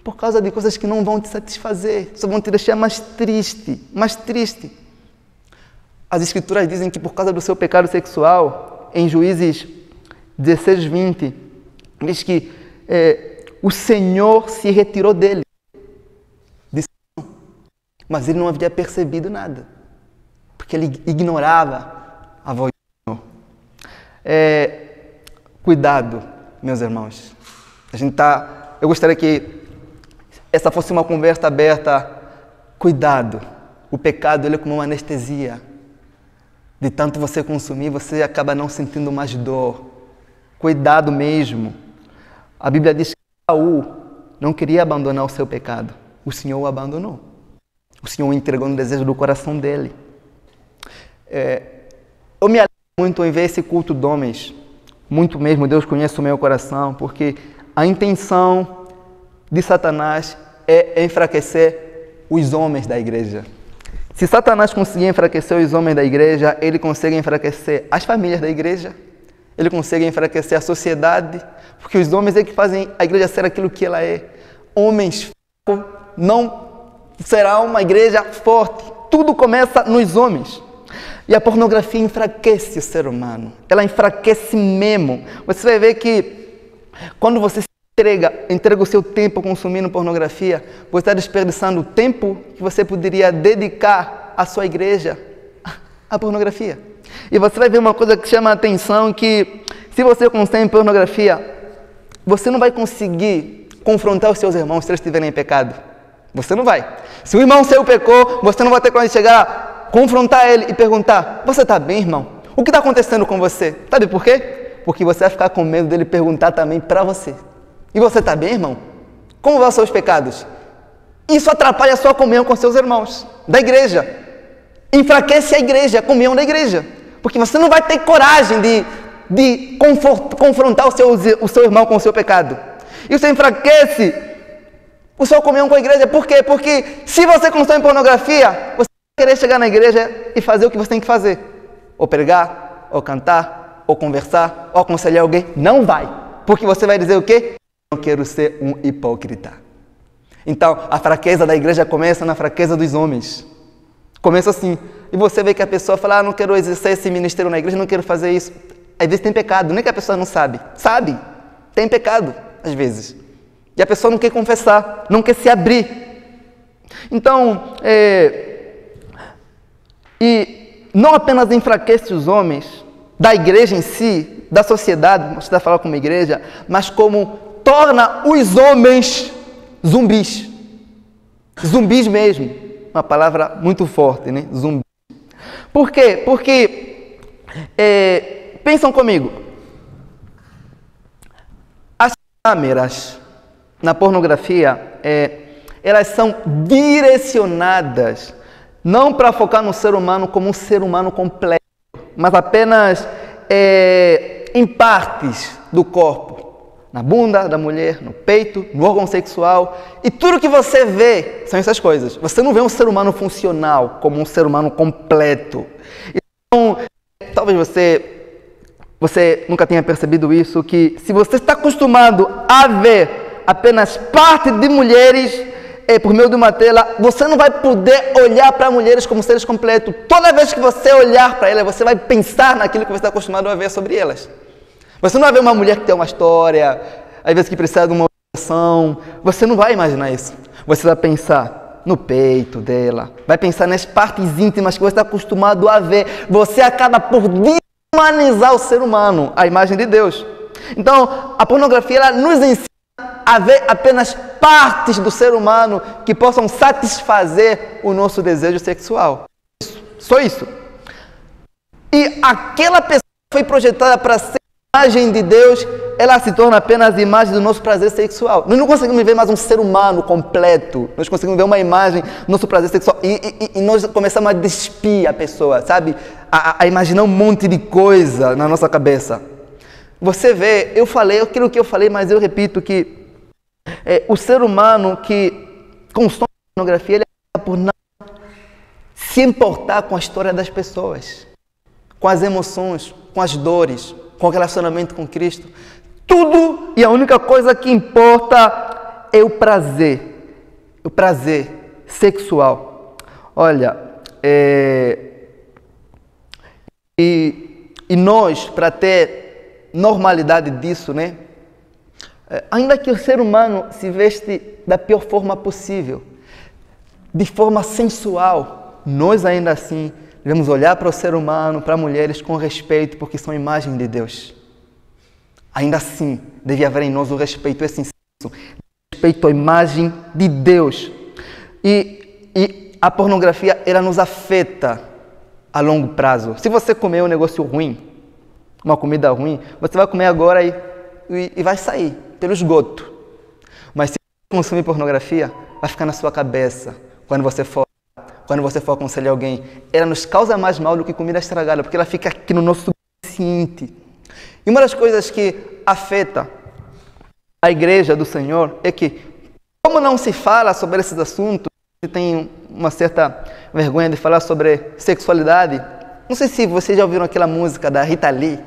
por causa de coisas que não vão te satisfazer, só vão te deixar mais triste, mais triste. As Escrituras dizem que por causa do seu pecado sexual, em Juízes 16, 20, diz que o Senhor se retirou dele. Mas ele não havia percebido nada, porque ele ignorava a voz do Senhor. Cuidado, meus irmãos. Eu gostaria que essa fosse uma conversa aberta. Cuidado. O pecado, ele é como uma anestesia. De tanto você consumir, você acaba não sentindo mais dor. Cuidado mesmo. A Bíblia diz que Saul não queria abandonar o seu pecado. O Senhor o abandonou. O Senhor o entregou no desejo do coração dele. Eu me alegro muito em ver esse culto de homens. Muito mesmo, Deus conhece o meu coração, porque a intenção de Satanás é enfraquecer os homens da igreja. Se Satanás conseguir enfraquecer os homens da igreja, ele consegue enfraquecer as famílias da igreja, ele consegue enfraquecer a sociedade, porque os homens é que fazem a igreja ser aquilo que ela é. Homens fracos não será uma igreja forte. Tudo começa nos homens. E a pornografia enfraquece o ser humano. Ela enfraquece mesmo. Você vai ver que quando você se entrega o seu tempo consumindo pornografia, você está desperdiçando o tempo que você poderia dedicar à sua igreja à pornografia. E você vai ver uma coisa que chama a atenção, que se você consome pornografia, você não vai conseguir confrontar os seus irmãos se eles estiverem em pecado. Você não vai. Se o irmão seu pecou, você não vai ter como chegar, confrontar ele e perguntar: você está bem, irmão? O que está acontecendo com você? Sabe por quê? Porque você vai ficar com medo dele perguntar também para você. E você está bem, irmão? Como vão os seus pecados? Isso atrapalha a sua comunhão com seus irmãos da igreja. Enfraquece a igreja, a comunhão da igreja. Porque você não vai ter coragem de confrontar o seu irmão com o seu pecado. Isso enfraquece a sua comunhão com a igreja. Por quê? Porque se você consome pornografia, você vai querer chegar na igreja e fazer o que você tem que fazer. Ou pregar, ou cantar, ou conversar, ou aconselhar alguém. Não vai. Porque você vai dizer o quê? Não quero ser um hipócrita. Então, a fraqueza da igreja começa na fraqueza dos homens. Começa assim. E você vê que a pessoa fala: não quero exercer esse ministério na igreja, não quero fazer isso. Às vezes tem pecado, nem que a pessoa não sabe. Sabe, tem pecado, às vezes. E a pessoa não quer confessar, não quer se abrir. Então, e não apenas enfraquece os homens da igreja em si, da sociedade, você está falando como igreja, mas como torna os homens zumbis. Zumbis mesmo. Uma palavra muito forte, né? Zumbi. Por quê? Porque, pensam comigo, as câmeras na pornografia, elas são direcionadas não para focar no ser humano como um ser humano completo, mas apenas em partes do corpo. Na bunda da mulher, no peito, no órgão sexual. E tudo que você vê são essas coisas. Você não vê um ser humano funcional como um ser humano completo. Então, talvez você nunca tenha percebido isso, que se você está acostumado a ver apenas parte de mulheres por meio de uma tela, você não vai poder olhar para mulheres como seres completos. Toda vez que você olhar para elas, você vai pensar naquilo que você está acostumado a ver sobre elas. Você não vai ver uma mulher que tem uma história, às vezes que precisa de uma oração. Você não vai imaginar isso. Você vai pensar no peito dela, vai pensar nas partes íntimas que você está acostumado a ver. Você acaba por desumanizar o ser humano, a imagem de Deus. Então, a pornografia ela nos ensina a ver apenas partes do ser humano que possam satisfazer o nosso desejo sexual. Só isso. E aquela pessoa foi projetada para ser a imagem de Deus, ela se torna apenas a imagem do nosso prazer sexual. Nós não conseguimos ver mais um ser humano completo. Nós conseguimos ver uma imagem do nosso prazer sexual. E nós começamos a despir a pessoa, sabe? A imaginar um monte de coisa na nossa cabeça. Você vê, eu falei aquilo que eu falei, mas eu repito que o ser humano que consome pornografia, ele é por não se importar com a história das pessoas, com as emoções, com as dores, com o relacionamento com Cristo. Tudo, e a única coisa que importa é o prazer sexual. Olha, e nós, para ter normalidade disso, né? Ainda que o ser humano se veste da pior forma possível, de forma sensual, nós ainda assim devemos olhar para o ser humano, para mulheres com respeito, porque são imagem de Deus. Ainda assim, deve haver em nós o respeito, esse senso, respeito à imagem de Deus. E a pornografia, ela nos afeta a longo prazo. Se você comer um negócio ruim, uma comida ruim, você vai comer agora e vai sair pelo esgoto. Mas se você consumir pornografia, vai ficar na sua cabeça quando você for aconselhar alguém. Ela nos causa mais mal do que comida estragada, porque ela fica aqui no nosso subconsciente. E uma das coisas que afeta a igreja do Senhor é que, como não se fala sobre esses assuntos, se tem uma certa vergonha de falar sobre sexualidade. Não sei se vocês já ouviram aquela música da Rita Lee,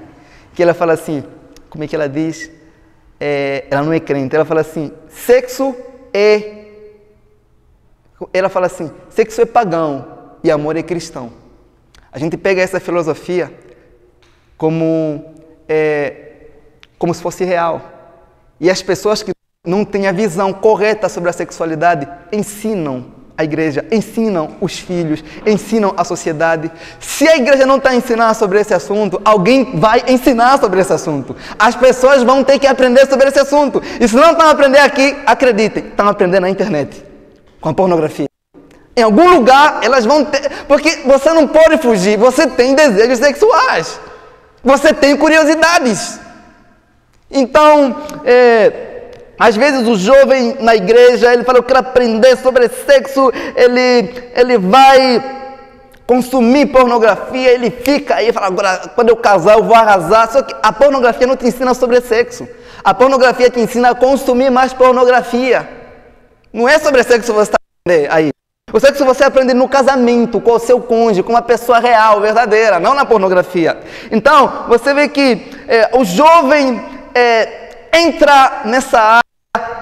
que ela fala assim, como é que ela diz? Ela não é crente, ela fala assim, sexo é pagão e amor é cristão. A gente pega essa filosofia como se fosse real. E as pessoas que não têm a visão correta sobre a sexualidade ensinam a igreja, ensinam os filhos, ensinam a sociedade. Se a igreja não está ensinando sobre esse assunto, alguém vai ensinar sobre esse assunto. As pessoas vão ter que aprender sobre esse assunto. E se não estão aprendendo aqui, acreditem, estão aprendendo na internet, com a pornografia. Em algum lugar elas vão ter, porque você não pode fugir, você tem desejos sexuais, você tem curiosidades. Então, às vezes o jovem na igreja, ele fala, eu quero aprender sobre sexo, ele vai consumir pornografia, ele fica aí, fala, agora quando eu casar eu vou arrasar. Só que a pornografia não te ensina sobre sexo, a pornografia te ensina a consumir mais pornografia. Não é sobre sexo que você está aprendendo aí. O sexo você aprende no casamento, com o seu cônjuge, com uma pessoa real, verdadeira, não na pornografia. Então, você vê que o jovem entra nessa área,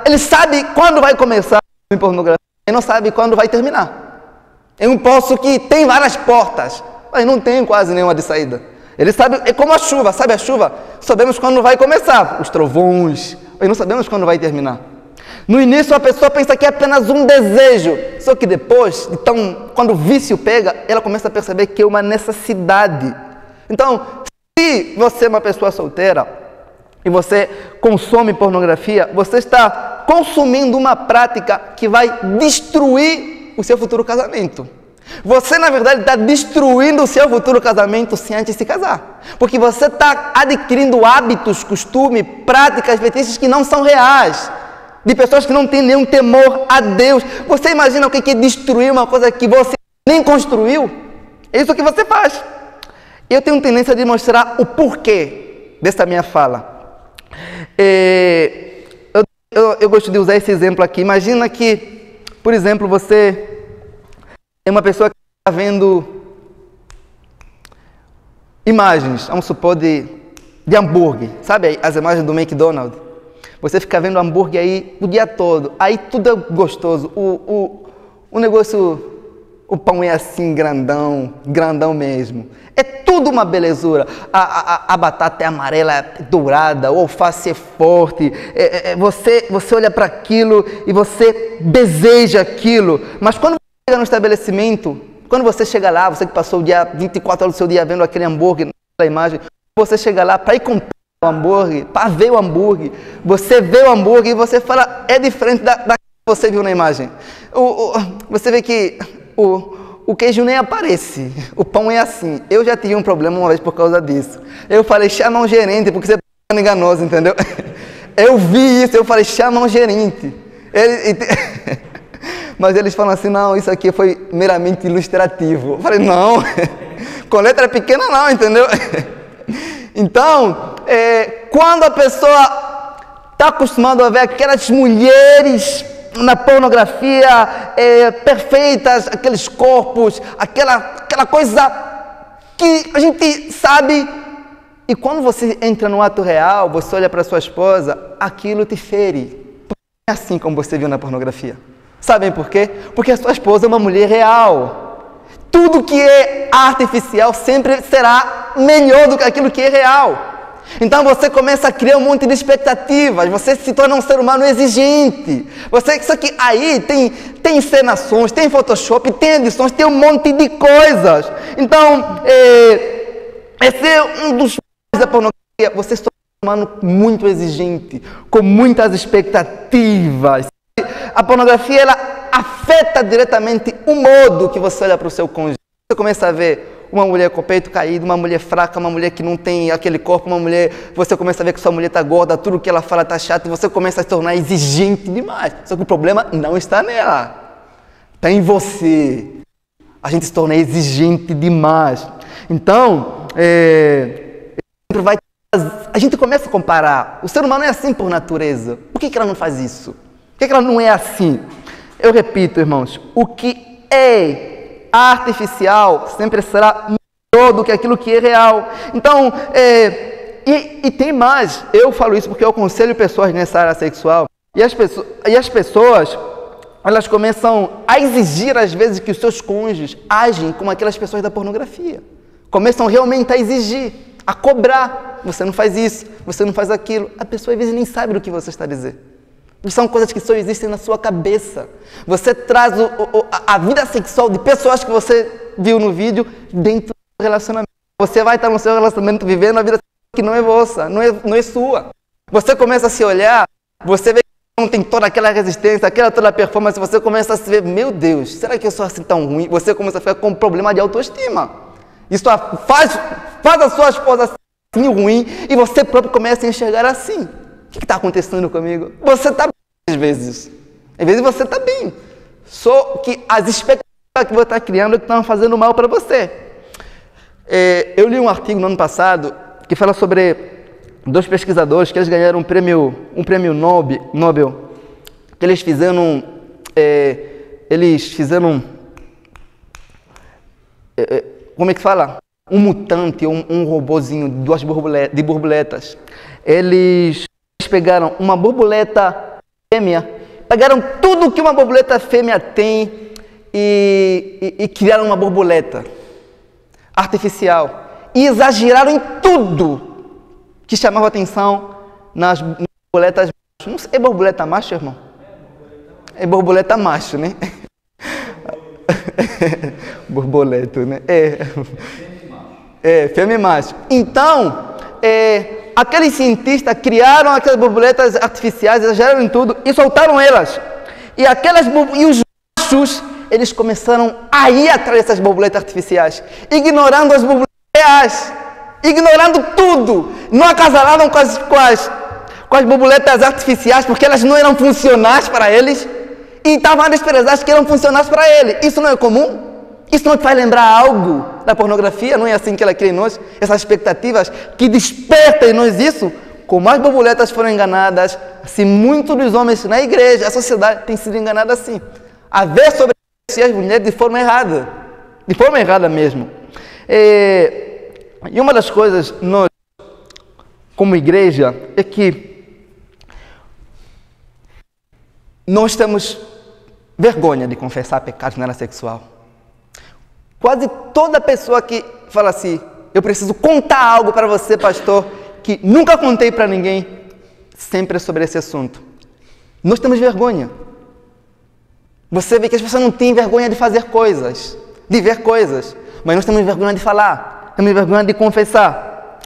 ele sabe quando vai começar a pornografia, ele não sabe quando vai terminar. É um poço que tem várias portas, mas não tem quase nenhuma de saída. Ele sabe, é como a chuva, sabe a chuva? Sabemos quando vai começar, os trovões, mas não sabemos quando vai terminar. No início a pessoa pensa que é apenas um desejo, só que depois, então, quando o vício pega, ela começa a perceber que é uma necessidade. Então, se você é uma pessoa solteira e você consome pornografia, você está consumindo uma prática que vai destruir o seu futuro casamento. Você, na verdade, está destruindo o seu futuro casamento sem antes se casar. Porque você está adquirindo hábitos, costumes, práticas, fetiches que não são reais. De pessoas que não têm nenhum temor a Deus. Você imagina o que é destruir uma coisa que você nem construiu? É isso que você faz. Eu tenho tendência de mostrar o porquê dessa minha fala. Eu gosto de usar esse exemplo aqui. Imagina que, por exemplo, você é uma pessoa que está vendo imagens, vamos supor, de hambúrguer. Sabe as imagens do McDonald's? Você fica vendo hambúrguer aí o dia todo, aí tudo é gostoso, o negócio, o pão é assim grandão, grandão mesmo. É tudo uma belezura, a batata é amarela, dourada, o alface é forte, você olha para aquilo e você deseja aquilo. Mas quando você chega no estabelecimento, quando você chega lá, você que passou o dia 24 horas do seu dia vendo aquele hambúrguer, naquela imagem, você chega lá para ir comprar o hambúrguer, para ver o hambúrguer, você vê o hambúrguer e você fala, é diferente da que você viu na imagem. Você vê que o queijo nem aparece, o pão é assim. Eu já tive um problema uma vez por causa disso. Eu falei, chama um gerente, porque você enganoso, entendeu? Eu vi isso, eu falei, chama um gerente. Mas eles falam assim, não, isso aqui foi meramente ilustrativo. Eu falei, não, com letra pequena não, entendeu? Então, quando a pessoa está acostumada a ver aquelas mulheres na pornografia perfeitas, aqueles corpos, aquela coisa que a gente sabe, e quando você entra no ato real, você olha para sua esposa, aquilo te fere. É assim como você viu na pornografia. Sabem por quê? Porque a sua esposa é uma mulher real. Tudo que é artificial sempre será melhor do que aquilo que é real. Então você começa a criar um monte de expectativas, você se torna um ser humano exigente. Isso aqui aí tem encenações, tem Photoshop, tem edições, tem um monte de coisas. Então, esse é um dos da pornografia. Você se torna um humano muito exigente, com muitas expectativas. A pornografia, ela afeta diretamente o modo que você olha para o seu cônjuge. Você começa a ver uma mulher com o peito caído, uma mulher fraca, uma mulher que não tem aquele corpo, uma mulher... Você começa a ver que sua mulher está gorda, tudo que ela fala está chato, e você começa a se tornar exigente demais. Só que o problema não está nela. Está em você. A gente se torna exigente demais. Então, a gente começa a comparar. O ser humano é assim por natureza. Por que ela não faz isso? Por que ela não é assim? Eu repito, irmãos, o que é artificial sempre será melhor do que aquilo que é real. Então, e tem mais, eu falo isso porque eu aconselho pessoas nessa área sexual, e as pessoas, elas começam a exigir às vezes que os seus cônjuges agem como aquelas pessoas da pornografia. Começam realmente a exigir, a cobrar. Você não faz isso, você não faz aquilo. A pessoa às vezes nem sabe do que você está dizendo. São coisas que só existem na sua cabeça. Você traz a vida sexual de pessoas que você viu no vídeo dentro do relacionamento. Você vai estar no seu relacionamento vivendo a vida que não é vossa, não é sua. Você começa a se olhar, você vê que não tem toda aquela resistência, toda a performance, você começa a se ver, meu Deus, será que eu sou assim tão ruim? Você começa a ficar com um problema de autoestima. Isso faz a sua esposa assim ruim e você próprio começa a enxergar assim. O que está acontecendo comigo? Você está bem às vezes. Às vezes você está bem. Só que as expectativas que você está criando que estão fazendo mal para você. Eu li um artigo no ano passado que fala sobre 2 pesquisadores que eles ganharam um prêmio Nobel. Que eles fizeram como é que fala? Um mutante, um robozinho de borboletas. Eles pegaram uma borboleta fêmea, pegaram tudo que uma borboleta fêmea tem e criaram uma borboleta artificial. E exageraram em tudo que chamava atenção nas borboletas machos. Não sei, é borboleta macho, irmão? É borboleta macho, né? Borboleto, né? Fêmea e macho. Então, aqueles cientistas criaram aquelas borboletas artificiais, exageraram em tudo e soltaram elas. E os machos, eles começaram a ir atrás dessas borboletas artificiais, ignorando as borboletas reais, ignorando tudo. Não acasalaram com as borboletas artificiais porque elas não eram funcionais para eles e estavam a desprezar as que eram funcionais para ele. Isso não é comum? Isso não te faz lembrar algo da pornografia? Não é assim que ela cria em nós? Essas expectativas que despertam em nós isso? Como as borboletas foram enganadas, assim, muitos dos homens na igreja, a sociedade tem sido enganada assim. A ver sobre as mulheres de forma errada mesmo. E uma das coisas, nós, como igreja, é que nós temos vergonha de confessar pecados na área sexual. Quase toda pessoa que fala assim, eu preciso contar algo para você, pastor, que nunca contei para ninguém, sempre é sobre esse assunto. Nós temos vergonha. Você vê que as pessoas não têm vergonha de fazer coisas, de ver coisas, mas nós temos vergonha de falar, temos vergonha de confessar.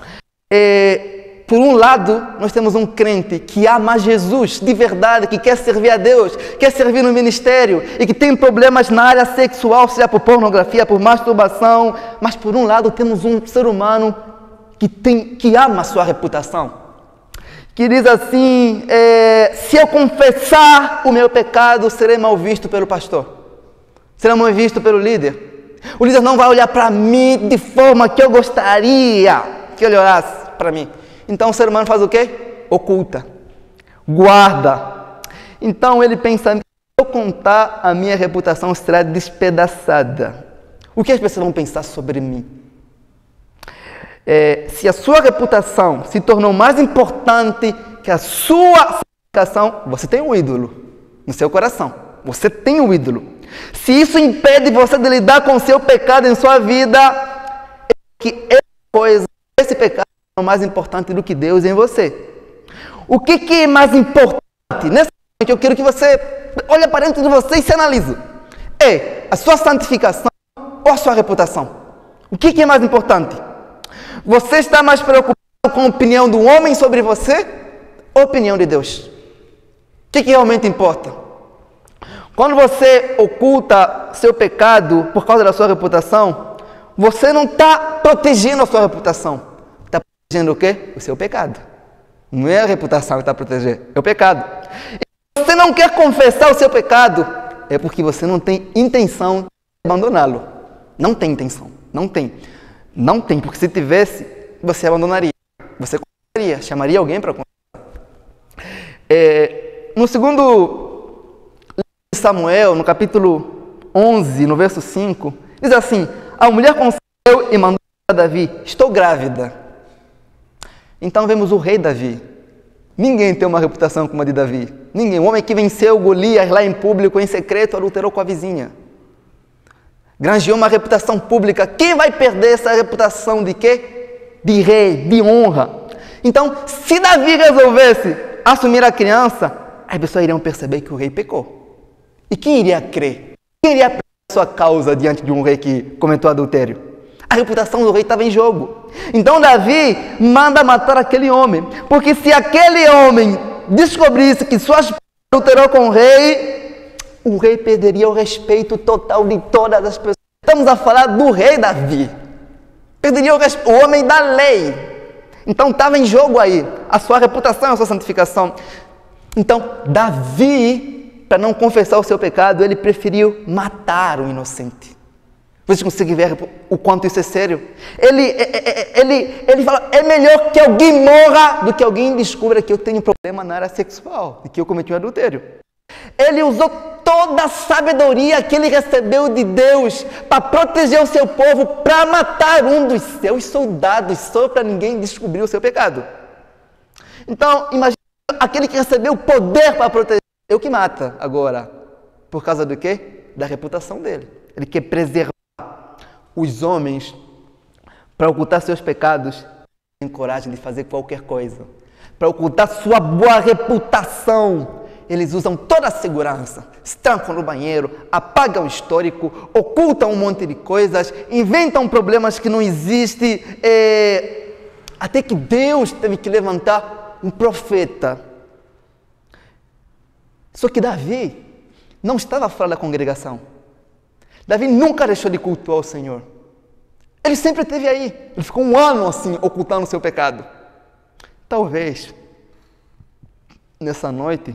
Por um lado, nós temos um crente que ama Jesus de verdade, que quer servir a Deus, quer servir no ministério e que tem problemas na área sexual, seja por pornografia, por masturbação. Mas por um lado, temos um ser humano que ama a sua reputação, que diz assim, se eu confessar o meu pecado, serei mal visto pelo pastor, serei mal visto pelo líder. O líder não vai olhar para mim de forma que eu gostaria que ele olhasse para mim. Então o ser humano faz o quê? Oculta, guarda. Então ele pensa, se eu contar, a minha reputação será despedaçada. O que as pessoas vão pensar sobre mim? Se a sua reputação se tornou mais importante que a sua santificação, você tem um ídolo no seu coração. Você tem um ídolo. Se isso impede você de lidar com o seu pecado em sua vida, é que esse pecado é mais importante do que Deus em você. O que é mais importante? Nessa noite eu quero que você olhe para dentro de você e se analise. É a sua santificação ou a sua reputação? O que é mais importante? Você está mais preocupado com a opinião do homem sobre você ou a opinião de Deus? O que realmente importa? Quando você oculta seu pecado por causa da sua reputação, você não está protegendo a sua reputação. Está protegendo o quê? O seu pecado. Não é a reputação que está protegendo, é o pecado. E você não quer confessar o seu pecado, é porque você não tem intenção de abandoná-lo. Não tem intenção, não tem. Não tem, porque se tivesse, você abandonaria. Você confessaria, chamaria alguém para confessar. No segundo Samuel, no capítulo 11, no verso 5, diz assim, a mulher concebeu e mandou a Davi, estou grávida. Então vemos o rei Davi. Ninguém tem uma reputação como a de Davi. Ninguém. O homem que venceu Golias lá em público, em secreto, adulterou com a vizinha. Granjeou uma reputação pública. Quem vai perder essa reputação de quê? De rei, de honra. Então, se Davi resolvesse assumir a criança, as pessoas iriam perceber que o rei pecou. E quem iria crer? Quem iria pegar a sua causa diante de um rei que cometeu adultério? A reputação do rei estava em jogo. Então Davi manda matar aquele homem. Porque se aquele homem descobrisse que sua esposa adulterou com o rei perderia o respeito total de todas as pessoas. Estamos a falar do rei Davi. Perderia o homem da lei. Então estava em jogo aí a sua reputação, a sua santificação. Então Davi, para não confessar o seu pecado, ele preferiu matar o inocente. Vocês conseguem ver o quanto isso é sério? Ele fala, é melhor que alguém morra do que alguém descubra que eu tenho problema na área sexual, e que eu cometi um adultério. Ele usou toda a sabedoria que ele recebeu de Deus para proteger o seu povo, para matar um dos seus soldados, só para ninguém descobrir o seu pecado. Então, imagina aquele que recebeu o poder para proteger, é o que mata agora. Por causa do quê? Da reputação dele. Ele quer preservar os homens para ocultar seus pecados, têm coragem de fazer qualquer coisa. Para ocultar sua boa reputação, eles usam toda a segurança, se trancam no banheiro, apagam o histórico, ocultam um monte de coisas, inventam problemas que não existem, até que Deus teve que levantar um profeta. Só que Davi não estava fora da congregação. Davi nunca deixou de cultuar o Senhor. Ele sempre esteve aí. Ele ficou um ano assim, ocultando o seu pecado. Talvez, nessa noite,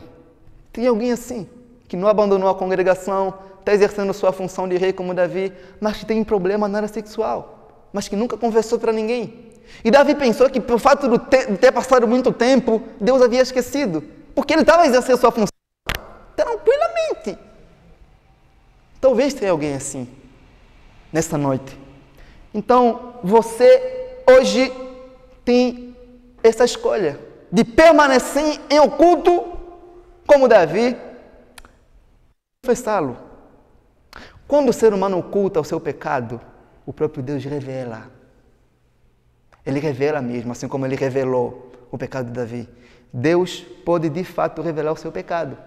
tenha alguém assim, que não abandonou a congregação, está exercendo sua função de rei como Davi, mas que tem um problema na área sexual, mas que nunca confessou para ninguém. E Davi pensou que, pelo fato de ter passado muito tempo, Deus havia esquecido, porque ele estava exercendo sua função tranquilamente. Talvez tenha alguém assim, nessa noite. Então, você hoje tem essa escolha de permanecer em oculto, como Davi, confessá-lo. Quando o ser humano oculta o seu pecado, o próprio Deus revela. Ele revela mesmo, assim como ele revelou o pecado de Davi. Deus pode de fato revelar o seu pecado.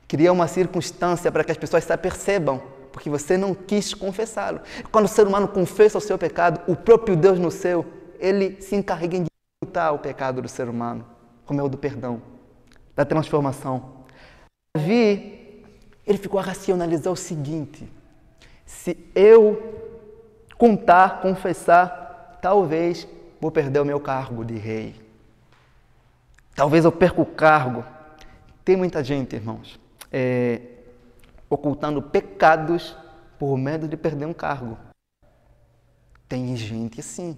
Cria uma circunstância para que as pessoas se apercebam, porque você não quis confessá-lo. Quando o ser humano confessa o seu pecado, o próprio Deus no céu, ele se encarrega de ocultar o pecado do ser humano, como é o do perdão, da transformação. Davi, ele ficou a racionalizar o seguinte: se eu contar, confessar, talvez vou perder o meu cargo de rei. Talvez eu perca o cargo. Tem muita gente, irmãos, ocultando pecados por medo de perder um cargo. Tem gente assim,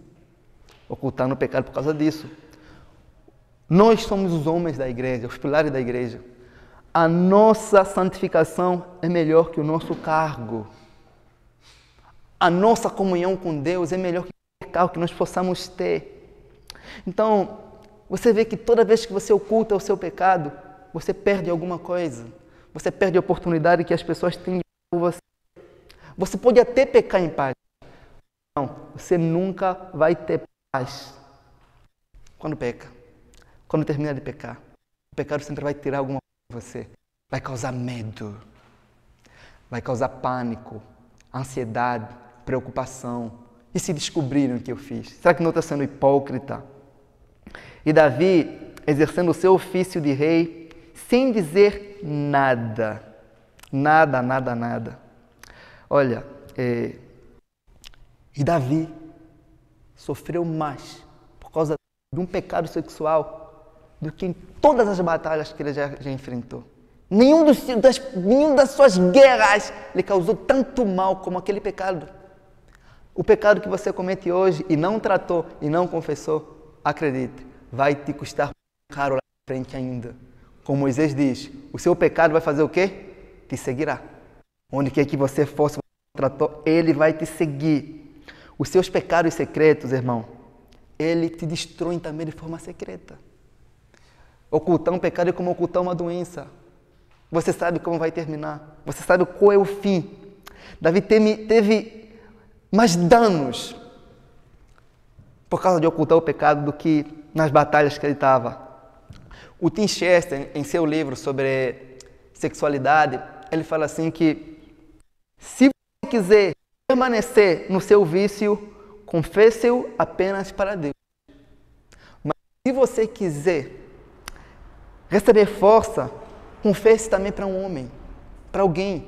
ocultando o pecado por causa disso. Nós somos os homens da igreja, os pilares da igreja. A nossa santificação é melhor que o nosso cargo. A nossa comunhão com Deus é melhor que o cargo que nós possamos ter. Então, você vê que toda vez que você oculta o seu pecado, você perde alguma coisa. Você perde a oportunidade que as pessoas têm por você. Você pode até pecar em paz. Não, você nunca vai ter paz quando peca. Quando termina de pecar. O pecado sempre vai tirar alguma coisa de você. Vai causar medo. Vai causar pânico, ansiedade, preocupação. E se descobrirem o que eu fiz? Será que não está sendo hipócrita? E Davi, exercendo o seu ofício de rei, sem dizer nada. Nada, nada, nada. Olha, e Davi sofreu mais por causa de um pecado sexual do que em todas as batalhas que ele já enfrentou. Nenhum das suas guerras lhe causou tanto mal como aquele pecado. O pecado que você comete hoje e não tratou e não confessou, acredite, vai te custar caro lá na frente ainda. Como Moisés diz, o seu pecado vai fazer o quê? Te seguirá. Onde quer que você for, se você não tratou, ele vai te seguir. Os seus pecados secretos, irmão, ele te destrói também de forma secreta. Ocultar um pecado é como ocultar uma doença. Você sabe como vai terminar. Você sabe qual é o fim. Davi teve mais danos por causa de ocultar o pecado do que nas batalhas que ele estava. O Tim Chester, em seu livro sobre sexualidade, ele fala assim que se você quiser permanecer no seu vício, confesse-o apenas para Deus. Mas se você quiser receber força, confesse também para um homem, para alguém.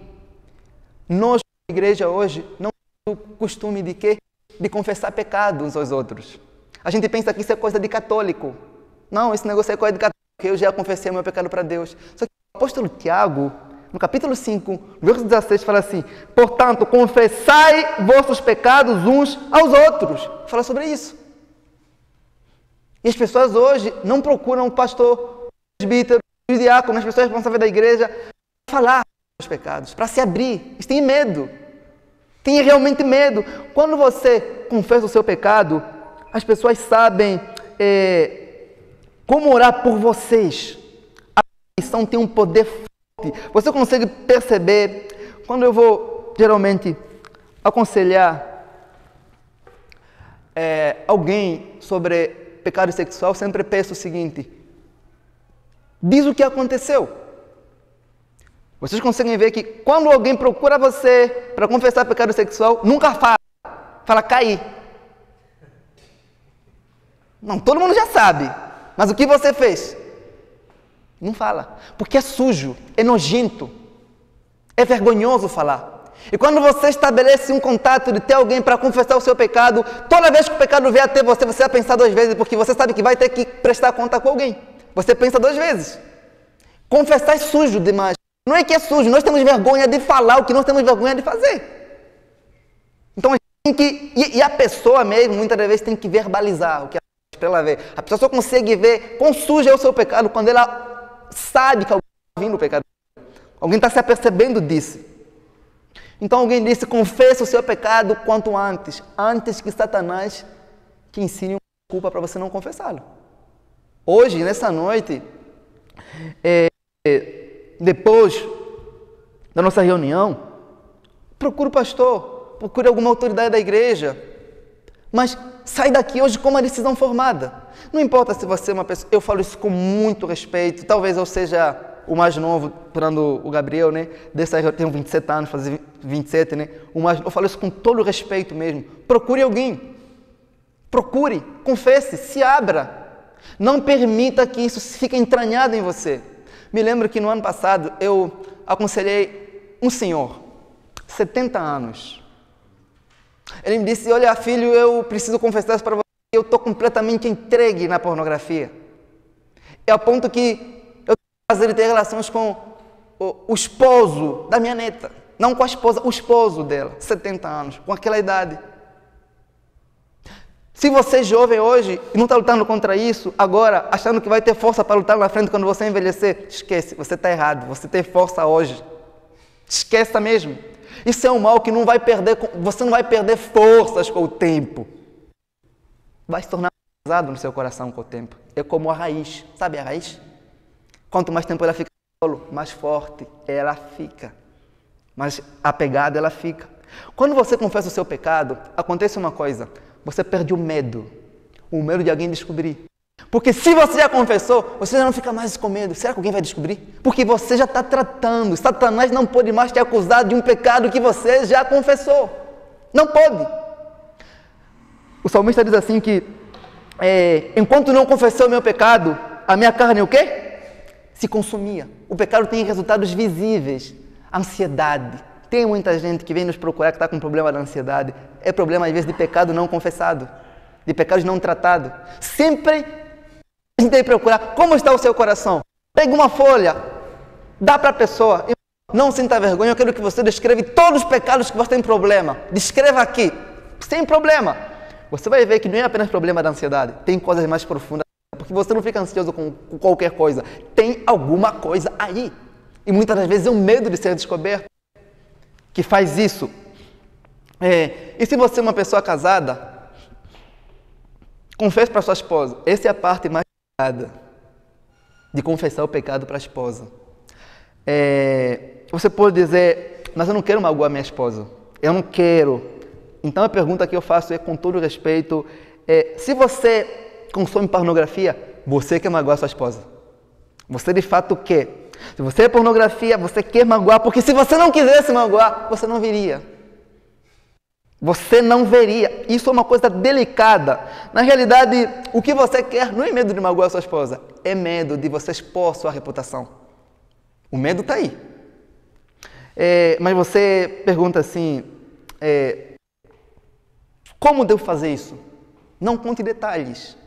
Nós, na igreja hoje, não temos o costume de quê? De confessar pecados uns aos outros. A gente pensa que isso é coisa de católico. Não, esse negócio é coisa de católico. Eu já confessei o meu pecado para Deus. Só que o apóstolo Tiago, no capítulo 5, no verso 16, fala assim: portanto, confessai vossos pecados uns aos outros. Fala sobre isso. E as pessoas hoje não procuram o pastor, o presbítero, o diácono, as pessoas responsáveis da igreja, para falar dos pecados, para se abrir. Eles têm medo. Têm realmente medo. Quando você confessa o seu pecado, as pessoas sabem como orar por vocês. A missão tem um poder forte. Você consegue perceber, quando eu vou, geralmente, aconselhar alguém sobre pecado sexual, sempre peço o seguinte: diz o que aconteceu. Vocês conseguem ver que quando alguém procura você para confessar pecado sexual, nunca fala cair. Não, todo mundo já sabe. Mas o que você fez? Não fala. Porque é sujo, é nojento, é vergonhoso falar. E quando você estabelece um contato de ter alguém para confessar o seu pecado, toda vez que o pecado vier até você, você vai pensar 2 vezes, porque você sabe que vai ter que prestar conta com alguém. Você pensa 2 vezes. Confessar é sujo demais. Não é que é sujo, nós temos vergonha de falar o que nós temos vergonha de fazer. Então a gente tem que... E a pessoa mesmo, muitas vezes, tem que verbalizar o que ela faz para ela ver. A pessoa só consegue ver quão sujo é o seu pecado quando ela sabe que alguém está vindo o pecado. Alguém está se apercebendo disso. Então alguém disse: confessa o seu pecado quanto antes que Satanás te ensine uma desculpa para você não confessá-lo. Hoje, nessa noite, depois da nossa reunião, procure o pastor, procure alguma autoridade da igreja, mas sai daqui hoje com uma decisão formada. Não importa se você é uma pessoa... Eu falo isso com muito respeito. Talvez eu seja o mais novo, tirando o Gabriel, né? Dessa aí eu tenho 27 anos, fazer 27, né? Eu falo isso com todo o respeito mesmo. Procure alguém. Procure, confesse, se abra. Não permita que isso fique entranhado em você. Me lembro que no ano passado eu aconselhei um senhor, 70 anos. Ele me disse: olha, filho, eu preciso confessar isso para você, eu estou completamente entregue na pornografia. É ao ponto que eu tenho prazer de ter relações com o esposo da minha neta. Não com a esposa, o esposo dela, 70 anos, com aquela idade. Se você é jovem hoje e não está lutando contra isso, agora, achando que vai ter força para lutar na frente quando você envelhecer, esquece, você está errado, você tem força hoje. Esqueça mesmo. Isso é um mal que não vai perder, você não vai perder forças com o tempo. Vai se tornar pesado no seu coração com o tempo. É como a raiz, sabe a raiz? Quanto mais tempo ela fica no solo, mais forte ela fica. Mais apegada ela fica. Quando você confessa o seu pecado, acontece uma coisa. Você perde o medo de alguém descobrir. Porque se você já confessou, você já não fica mais com medo. Será que alguém vai descobrir? Porque você já está tratando. Satanás não pode mais te acusar de um pecado que você já confessou. Não pode. O salmista diz assim que, enquanto não confessei o meu pecado, a minha carne o quê? Se consumia. O pecado tem resultados visíveis. Ansiedade. Tem muita gente que vem nos procurar que está com problema da ansiedade. É problema, às vezes, de pecado não confessado, de pecados não tratados. Sempre a gente tem que procurar como está o seu coração. Pega uma folha, dá para a pessoa. Não sinta vergonha, eu quero que você descreva todos os pecados que você tem problema. Descreva aqui, sem problema. Você vai ver que não é apenas problema da ansiedade, tem coisas mais profundas, porque você não fica ansioso com qualquer coisa. Tem alguma coisa aí. E muitas das vezes é o medo de ser descoberto que faz isso. E se você é uma pessoa casada, confesse para sua esposa. Essa é a parte mais complicada de confessar o pecado para a esposa. Você pode dizer, mas eu não quero magoar minha esposa. Eu não quero. Então a pergunta que eu faço é, com todo respeito, se você consome pornografia, você quer magoar sua esposa? Você de fato quer? Se você é pornografia, você quer magoar, porque se você não quisesse magoar, você não viria. Você não veria. Isso é uma coisa delicada. Na realidade, o que você quer não é medo de magoar sua esposa, é medo de você expor sua reputação. O medo está aí. Mas você pergunta assim, como devo fazer isso? Não conte detalhes.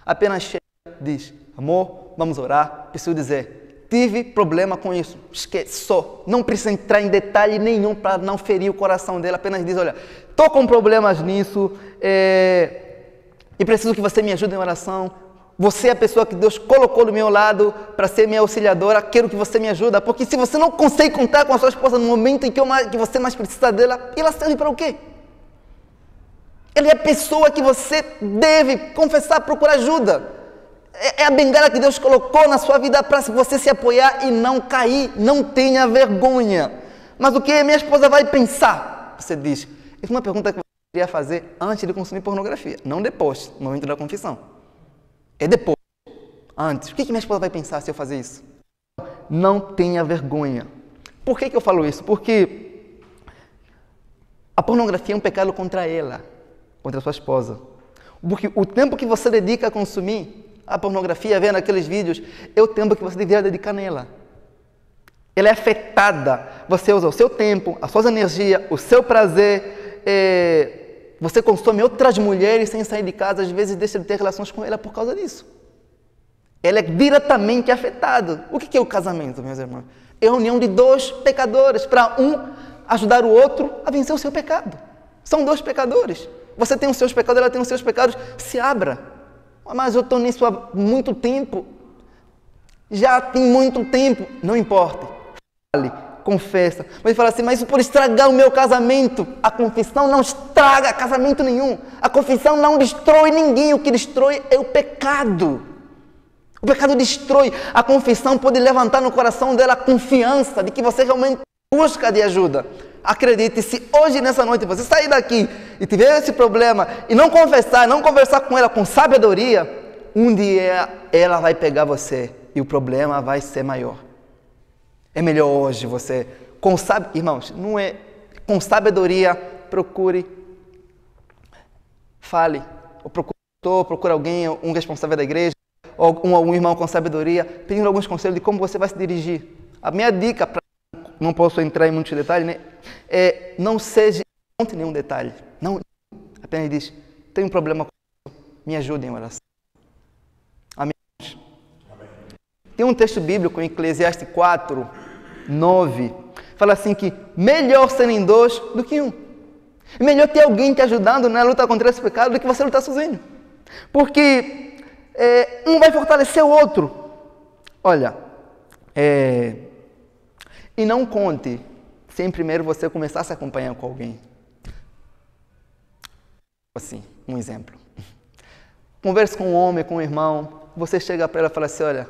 Apenas chega e diz, amor, vamos orar, preciso dizer, tive problema com isso, esquece, só. Não precisa entrar em detalhe nenhum para não ferir o coração dela, apenas diz, olha, estou com problemas nisso e preciso que você me ajude em oração. Você é a pessoa que Deus colocou do meu lado para ser minha auxiliadora, quero que você me ajude, porque se você não consegue contar com a sua esposa no momento em que você mais precisa dela, ela serve para o quê? Ela é a pessoa que você deve confessar, procurar ajuda. É a bengala que Deus colocou na sua vida para você se apoiar e não cair. Não tenha vergonha. Mas o que minha esposa vai pensar? Você diz. Essa é uma pergunta que você deveria fazer antes de consumir pornografia. Não depois, no momento da confissão. É depois. Antes. O que minha esposa vai pensar se eu fazer isso? Não tenha vergonha. Por que eu falo isso? Porque a pornografia é um pecado contra ela, contra a sua esposa. Porque o tempo que você dedica a consumir a pornografia, vendo aqueles vídeos, é o tempo que você deveria dedicar nela. Ela é afetada. Você usa o seu tempo, as suas energias, o seu prazer. Você consome outras mulheres sem sair de casa, às vezes deixa de ter relações com ela por causa disso. Ela é diretamente afetada. O que é o casamento, meus irmãos? É a união de dois pecadores, para um ajudar o outro a vencer o seu pecado. São dois pecadores. Você tem os seus pecados, ela tem os seus pecados. Se abra. Mas eu estou nisso há muito tempo. Já tem muito tempo. Não importa. Fale, confessa. Mas fala assim, mas isso pode estragar o meu casamento. A confissão não estraga casamento nenhum. A confissão não destrói ninguém. O que destrói é o pecado. O pecado destrói. A confissão pode levantar no coração dela a confiança de que você realmente busca de ajuda. Acredite, se hoje nessa noite você sair daqui e tiver esse problema e não conversar com ela com sabedoria, um dia ela vai pegar você e o problema vai ser maior. É melhor hoje você, irmãos, não é com sabedoria, procure, fale, ou procure alguém, um responsável da igreja, ou um irmão com sabedoria, pedindo alguns conselhos de como você vai se dirigir. A minha dica para não posso entrar em muitos detalhes, né? Não conte nenhum detalhe. Não, apenas diz, tenho um problema com isso, me ajude em oração. Amém. Tem um texto bíblico em Eclesiastes 4, 9, fala assim que melhor serem dois do que um. É melhor ter alguém te ajudando na luta contra esse pecado do que você lutar sozinho. Porque um vai fortalecer o outro. Olha, e não conte sem primeiro você começar a se acompanhar com alguém. Assim, um exemplo. Converse com um homem, com um irmão, você chega para ela e fala assim, olha,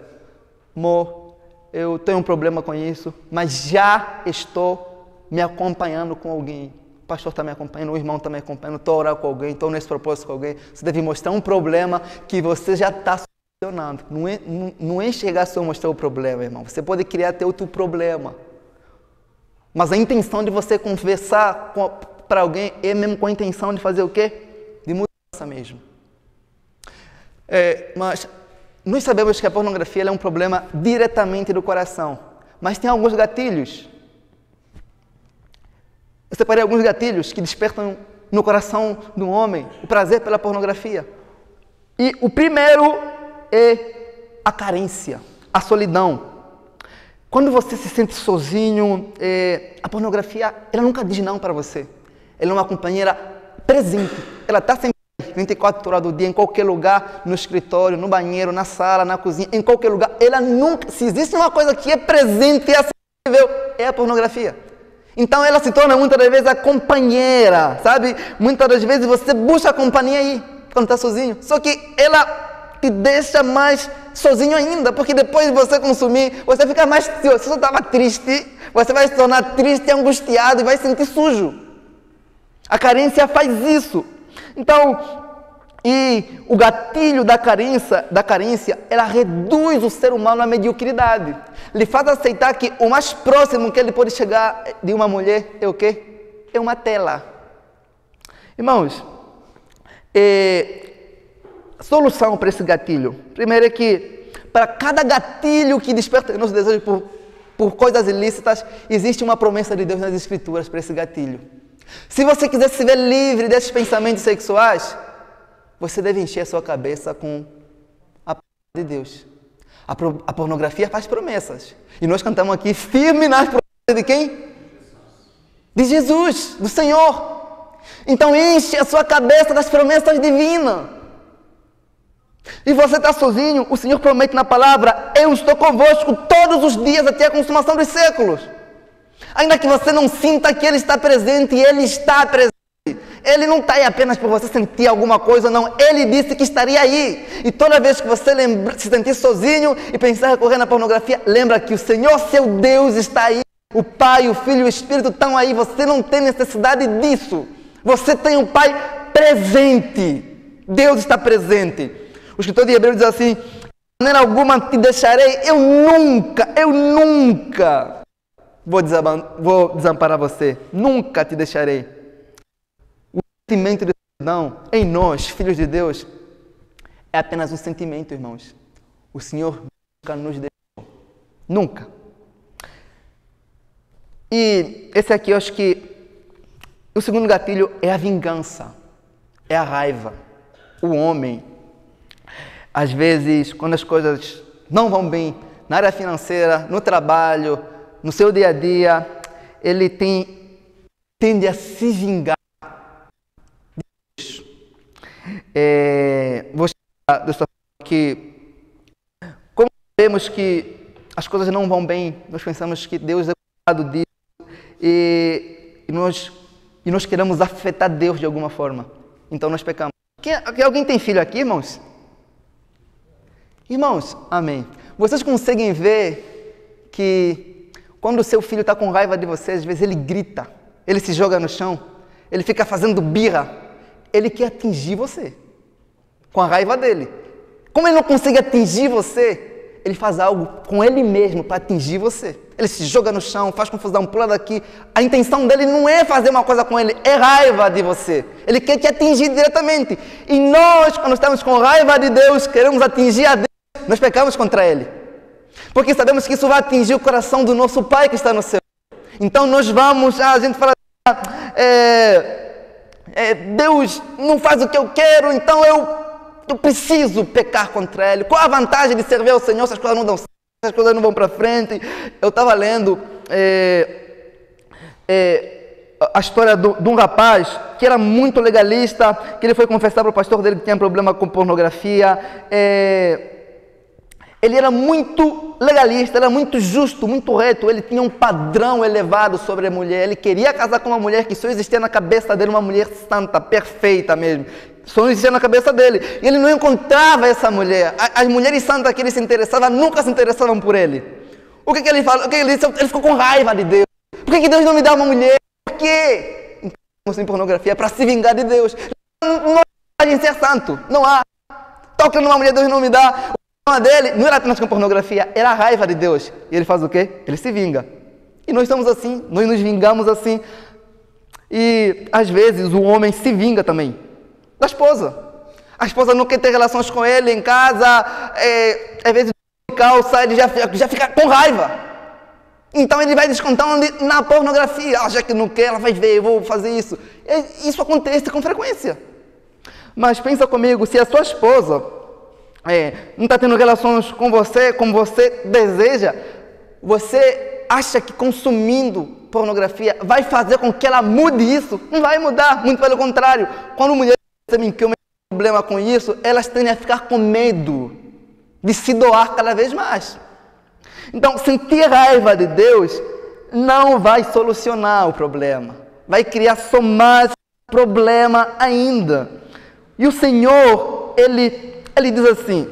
amor, eu tenho um problema com isso, mas já estou me acompanhando com alguém. O pastor está me acompanhando, o irmão está me acompanhando, estou a orar com alguém, estou nesse propósito com alguém. Você deve mostrar um problema que você já está solucionando. Não é chegar só a mostrar o problema, irmão. Você pode criar até outro problema. Mas a intenção de você conversar para alguém é mesmo com a intenção de fazer o quê? De mudança mesmo. Mas nós sabemos que a pornografia é um problema diretamente do coração. Mas tem alguns gatilhos. Eu separei alguns gatilhos que despertam no coração do homem o prazer pela pornografia. E o primeiro é a carência, a solidão. Quando você se sente sozinho, a pornografia ela nunca diz não para você. Ela é uma companheira presente. Ela está sempre 24 horas do dia, em qualquer lugar, no escritório, no banheiro, na sala, na cozinha, em qualquer lugar. Ela nunca, se existe uma coisa que é presente e acessível, é a pornografia. Então ela se torna muitas das vezes a companheira, sabe? Muitas das vezes você busca a companhia aí, quando está sozinho. Só que ela te deixa mais sozinho ainda, porque depois de você consumir, você fica mais... Se você estava triste, você vai se tornar triste, angustiado e vai se sentir sujo. A carência faz isso. Então, e o gatilho da carência, ela reduz o ser humano à mediocridade. Lhe faz aceitar que o mais próximo que ele pode chegar de uma mulher é o quê? É uma tela. Irmãos, solução para esse gatilho. Primeiro é que, para cada gatilho que desperta nosso desejo por coisas ilícitas, existe uma promessa de Deus nas Escrituras para esse gatilho. Se você quiser se ver livre desses pensamentos sexuais, você deve encher a sua cabeça com a palavra de Deus. A pornografia faz promessas. E nós cantamos aqui firme nas promessas de quem? De Jesus, do Senhor. Então enche a sua cabeça das promessas divinas. E você está sozinho, o Senhor promete na palavra, eu estou convosco todos os dias até a consumação dos séculos. Ainda que você não sinta que Ele está presente, Ele está presente. Ele não está aí apenas para você sentir alguma coisa, não. Ele disse que estaria aí. E toda vez que você se sentir sozinho e pensar em recorrer na pornografia, lembra que o Senhor, seu Deus, está aí. O Pai, o Filho e o Espírito estão aí. Você não tem necessidade disso. Você tem um Pai presente. Deus está presente. O escritor de Hebreus diz assim, de maneira alguma te deixarei, eu nunca vou desamparar você. Nunca te deixarei. O sentimento de solidão em nós, filhos de Deus, é apenas um sentimento, irmãos. O Senhor nunca nos deixou. Nunca. E esse aqui, eu acho que o segundo gatilho é a vingança. É a raiva. O homem, às vezes, quando as coisas não vão bem, na área financeira, no trabalho, no seu dia a dia, ele tende a se vingar. Vou explicar dessa forma que, como sabemos que as coisas não vão bem, nós pensamos que Deus é culpado disso e nós queremos afetar Deus de alguma forma. Então nós pecamos. Alguém tem filho aqui, irmãos? Irmãos, amém. Vocês conseguem ver que quando o seu filho está com raiva de você, às vezes ele grita, ele se joga no chão, ele fica fazendo birra. Ele quer atingir você, com a raiva dele. Como ele não consegue atingir você, ele faz algo com ele mesmo para atingir você. Ele se joga no chão, faz confusão, pula daqui. A intenção dele não é fazer uma coisa com ele, é raiva de você. Ele quer te atingir diretamente. E nós, quando estamos com raiva de Deus, queremos atingir a Deus, nós pecamos contra Ele. Porque sabemos que isso vai atingir o coração do nosso Pai que está no céu. Então nós vamos, a gente fala, Deus não faz o que eu quero, então eu preciso pecar contra Ele. Qual a vantagem de servir ao Senhor se as coisas não dão certo? as coisas não vão para frente. Eu estava lendo a história de um rapaz que era muito legalista, que ele foi confessar para o pastor dele que tinha problema com pornografia. Ele era muito legalista, era muito justo, muito reto. Ele tinha um padrão elevado sobre a mulher. Ele queria casar com uma mulher que só existia na cabeça dele, uma mulher santa, perfeita mesmo. Só existia na cabeça dele. E ele não encontrava essa mulher. As mulheres santas que ele se interessava nunca se interessavam por ele. O que ele falou? O que ele disse? Ele ficou com raiva de Deus. Por que Deus não me dá uma mulher? Por quê? Então, pornografia é para se vingar de Deus. Não há de ser santo. Não há. Toca numa mulher, Deus não me dá. O problema dele não era apenas com pornografia, era a raiva de Deus. E ele faz o quê? Ele se vinga. E nós estamos assim, nós nos vingamos assim. E às vezes o homem se vinga também da esposa. A esposa não quer ter relações com ele em casa, às vezes calça, ele já fica com raiva. Então ele vai descontando na pornografia. Já que não quer, ela vai ver, eu vou fazer isso. Isso acontece com frequência. Mas pensa comigo, se a sua esposa não está tendo relações com você como você deseja, você acha que consumindo pornografia vai fazer com que ela mude isso? Não vai mudar, muito pelo contrário. Quando mulheres percebem que o problema com isso, elas tendem a ficar com medo de se doar cada vez mais. Então, sentir raiva de Deus não vai solucionar o problema. Vai criar só mais problema ainda. E o Senhor, Ele diz assim,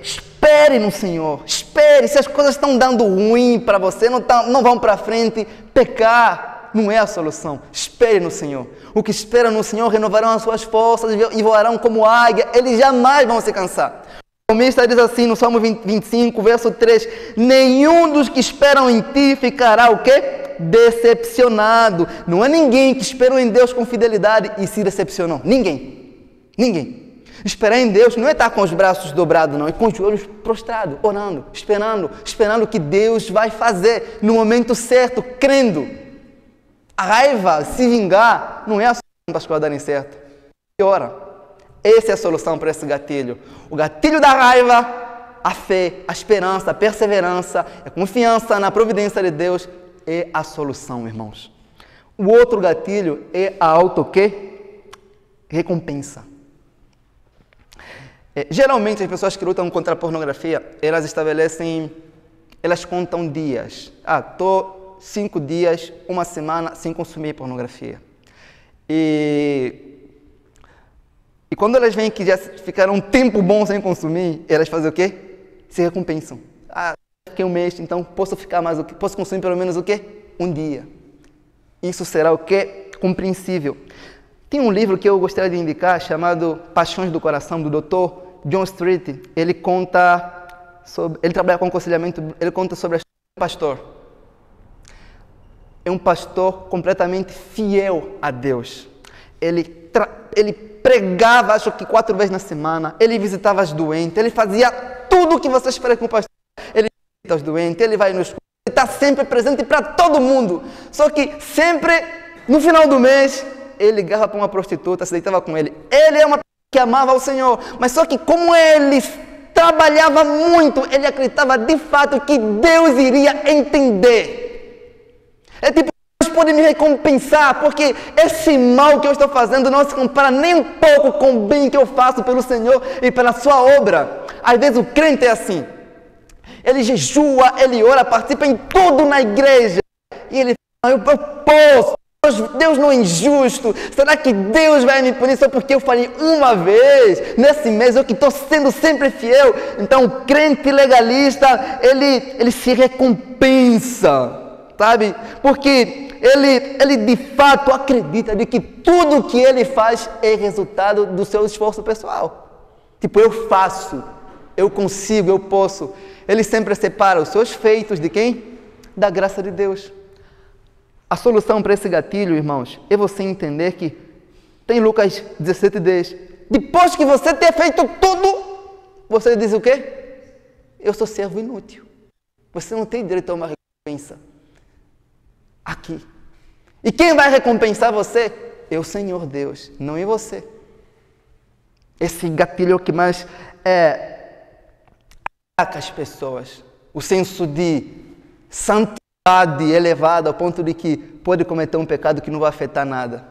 espere no Senhor, espere. Se as coisas estão dando ruim para você, não vão para frente, pecar não é a solução. Espere no Senhor. O que espera no Senhor renovarão as suas forças e voarão como águia. Eles jamais vão se cansar. O salmista diz assim no Salmo 25, verso 3, nenhum dos que esperam em ti ficará o quê? Decepcionado. Não há ninguém que esperou em Deus com fidelidade e se decepcionou. Ninguém. Esperar em Deus não é estar com os braços dobrados, não. É com os olhos prostrados, orando, esperando que Deus vai fazer no momento certo, crendo. A raiva, se vingar, não é a solução para as coisas darem certo. Ora. Essa é a solução para esse gatilho. O gatilho da raiva, a fé, a esperança, a perseverança, a confiança na providência de Deus é a solução, irmãos. O outro gatilho é a recompensa. Geralmente as pessoas que lutam contra a pornografia, elas contam dias. Estou 5 dias, 1 semana sem consumir pornografia. E quando elas veem que já ficaram um tempo bom sem consumir, elas fazem o quê? Se recompensam. Fiquei um mês, então posso ficar mais o quê? Posso consumir pelo menos o quê? Um dia. Isso será o quê? Compreensível. Tem um livro que eu gostaria de indicar, chamado Paixões do Coração, do Dr. John Street. Ele trabalha com aconselhamento, ele conta sobre a história do pastor. É um pastor completamente fiel a Deus. Ele pregava, acho que 4 vezes na semana, ele visitava os doentes, ele fazia tudo o que você espera com o pastor. Ele visita os doentes, ele vai nos cultos, ele está sempre presente para todo mundo. Só que sempre, no final do mês, ele ligava para uma prostituta, se deitava com ele. Ele é uma pessoa que amava ao Senhor, mas só que como ele trabalhava muito, ele acreditava de fato que Deus iria entender. É tipo, Deus pode me recompensar, porque esse mal que eu estou fazendo não se compara nem um pouco com o bem que eu faço pelo Senhor e pela sua obra. Às vezes o crente é assim. Ele jejua, ele ora, participa em tudo na igreja. E ele fala, eu posso. Deus não é injusto. Será que Deus vai me punir só porque eu falei uma vez? Nesse mês eu que estou sendo sempre fiel. Então o crente legalista, ele se recompensa, sabe? Porque ele de fato acredita de que tudo que ele faz é resultado do seu esforço pessoal. Tipo, eu faço, eu consigo, eu posso. Ele sempre separa os seus feitos de quem? Da graça de Deus. A solução para esse gatilho, irmãos, é você entender que tem Lucas 17:10. Depois que você ter feito tudo, você diz o quê? Eu sou servo inútil. Você não tem direito a uma recompensa. Aqui. E quem vai recompensar você? É o Senhor Deus, não é você. Esse gatilho que mais as pessoas. O senso de santidade elevado ao ponto de que pode cometer um pecado que não vai afetar nada.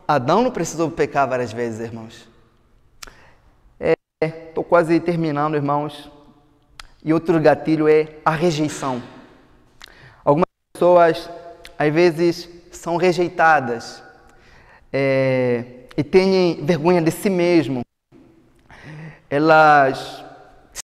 Adão não precisou pecar várias vezes, irmãos. Estou quase terminando, irmãos. E outro gatilho é a rejeição. Algumas pessoas, às vezes, são rejeitadas e têm vergonha de si mesmo. Elas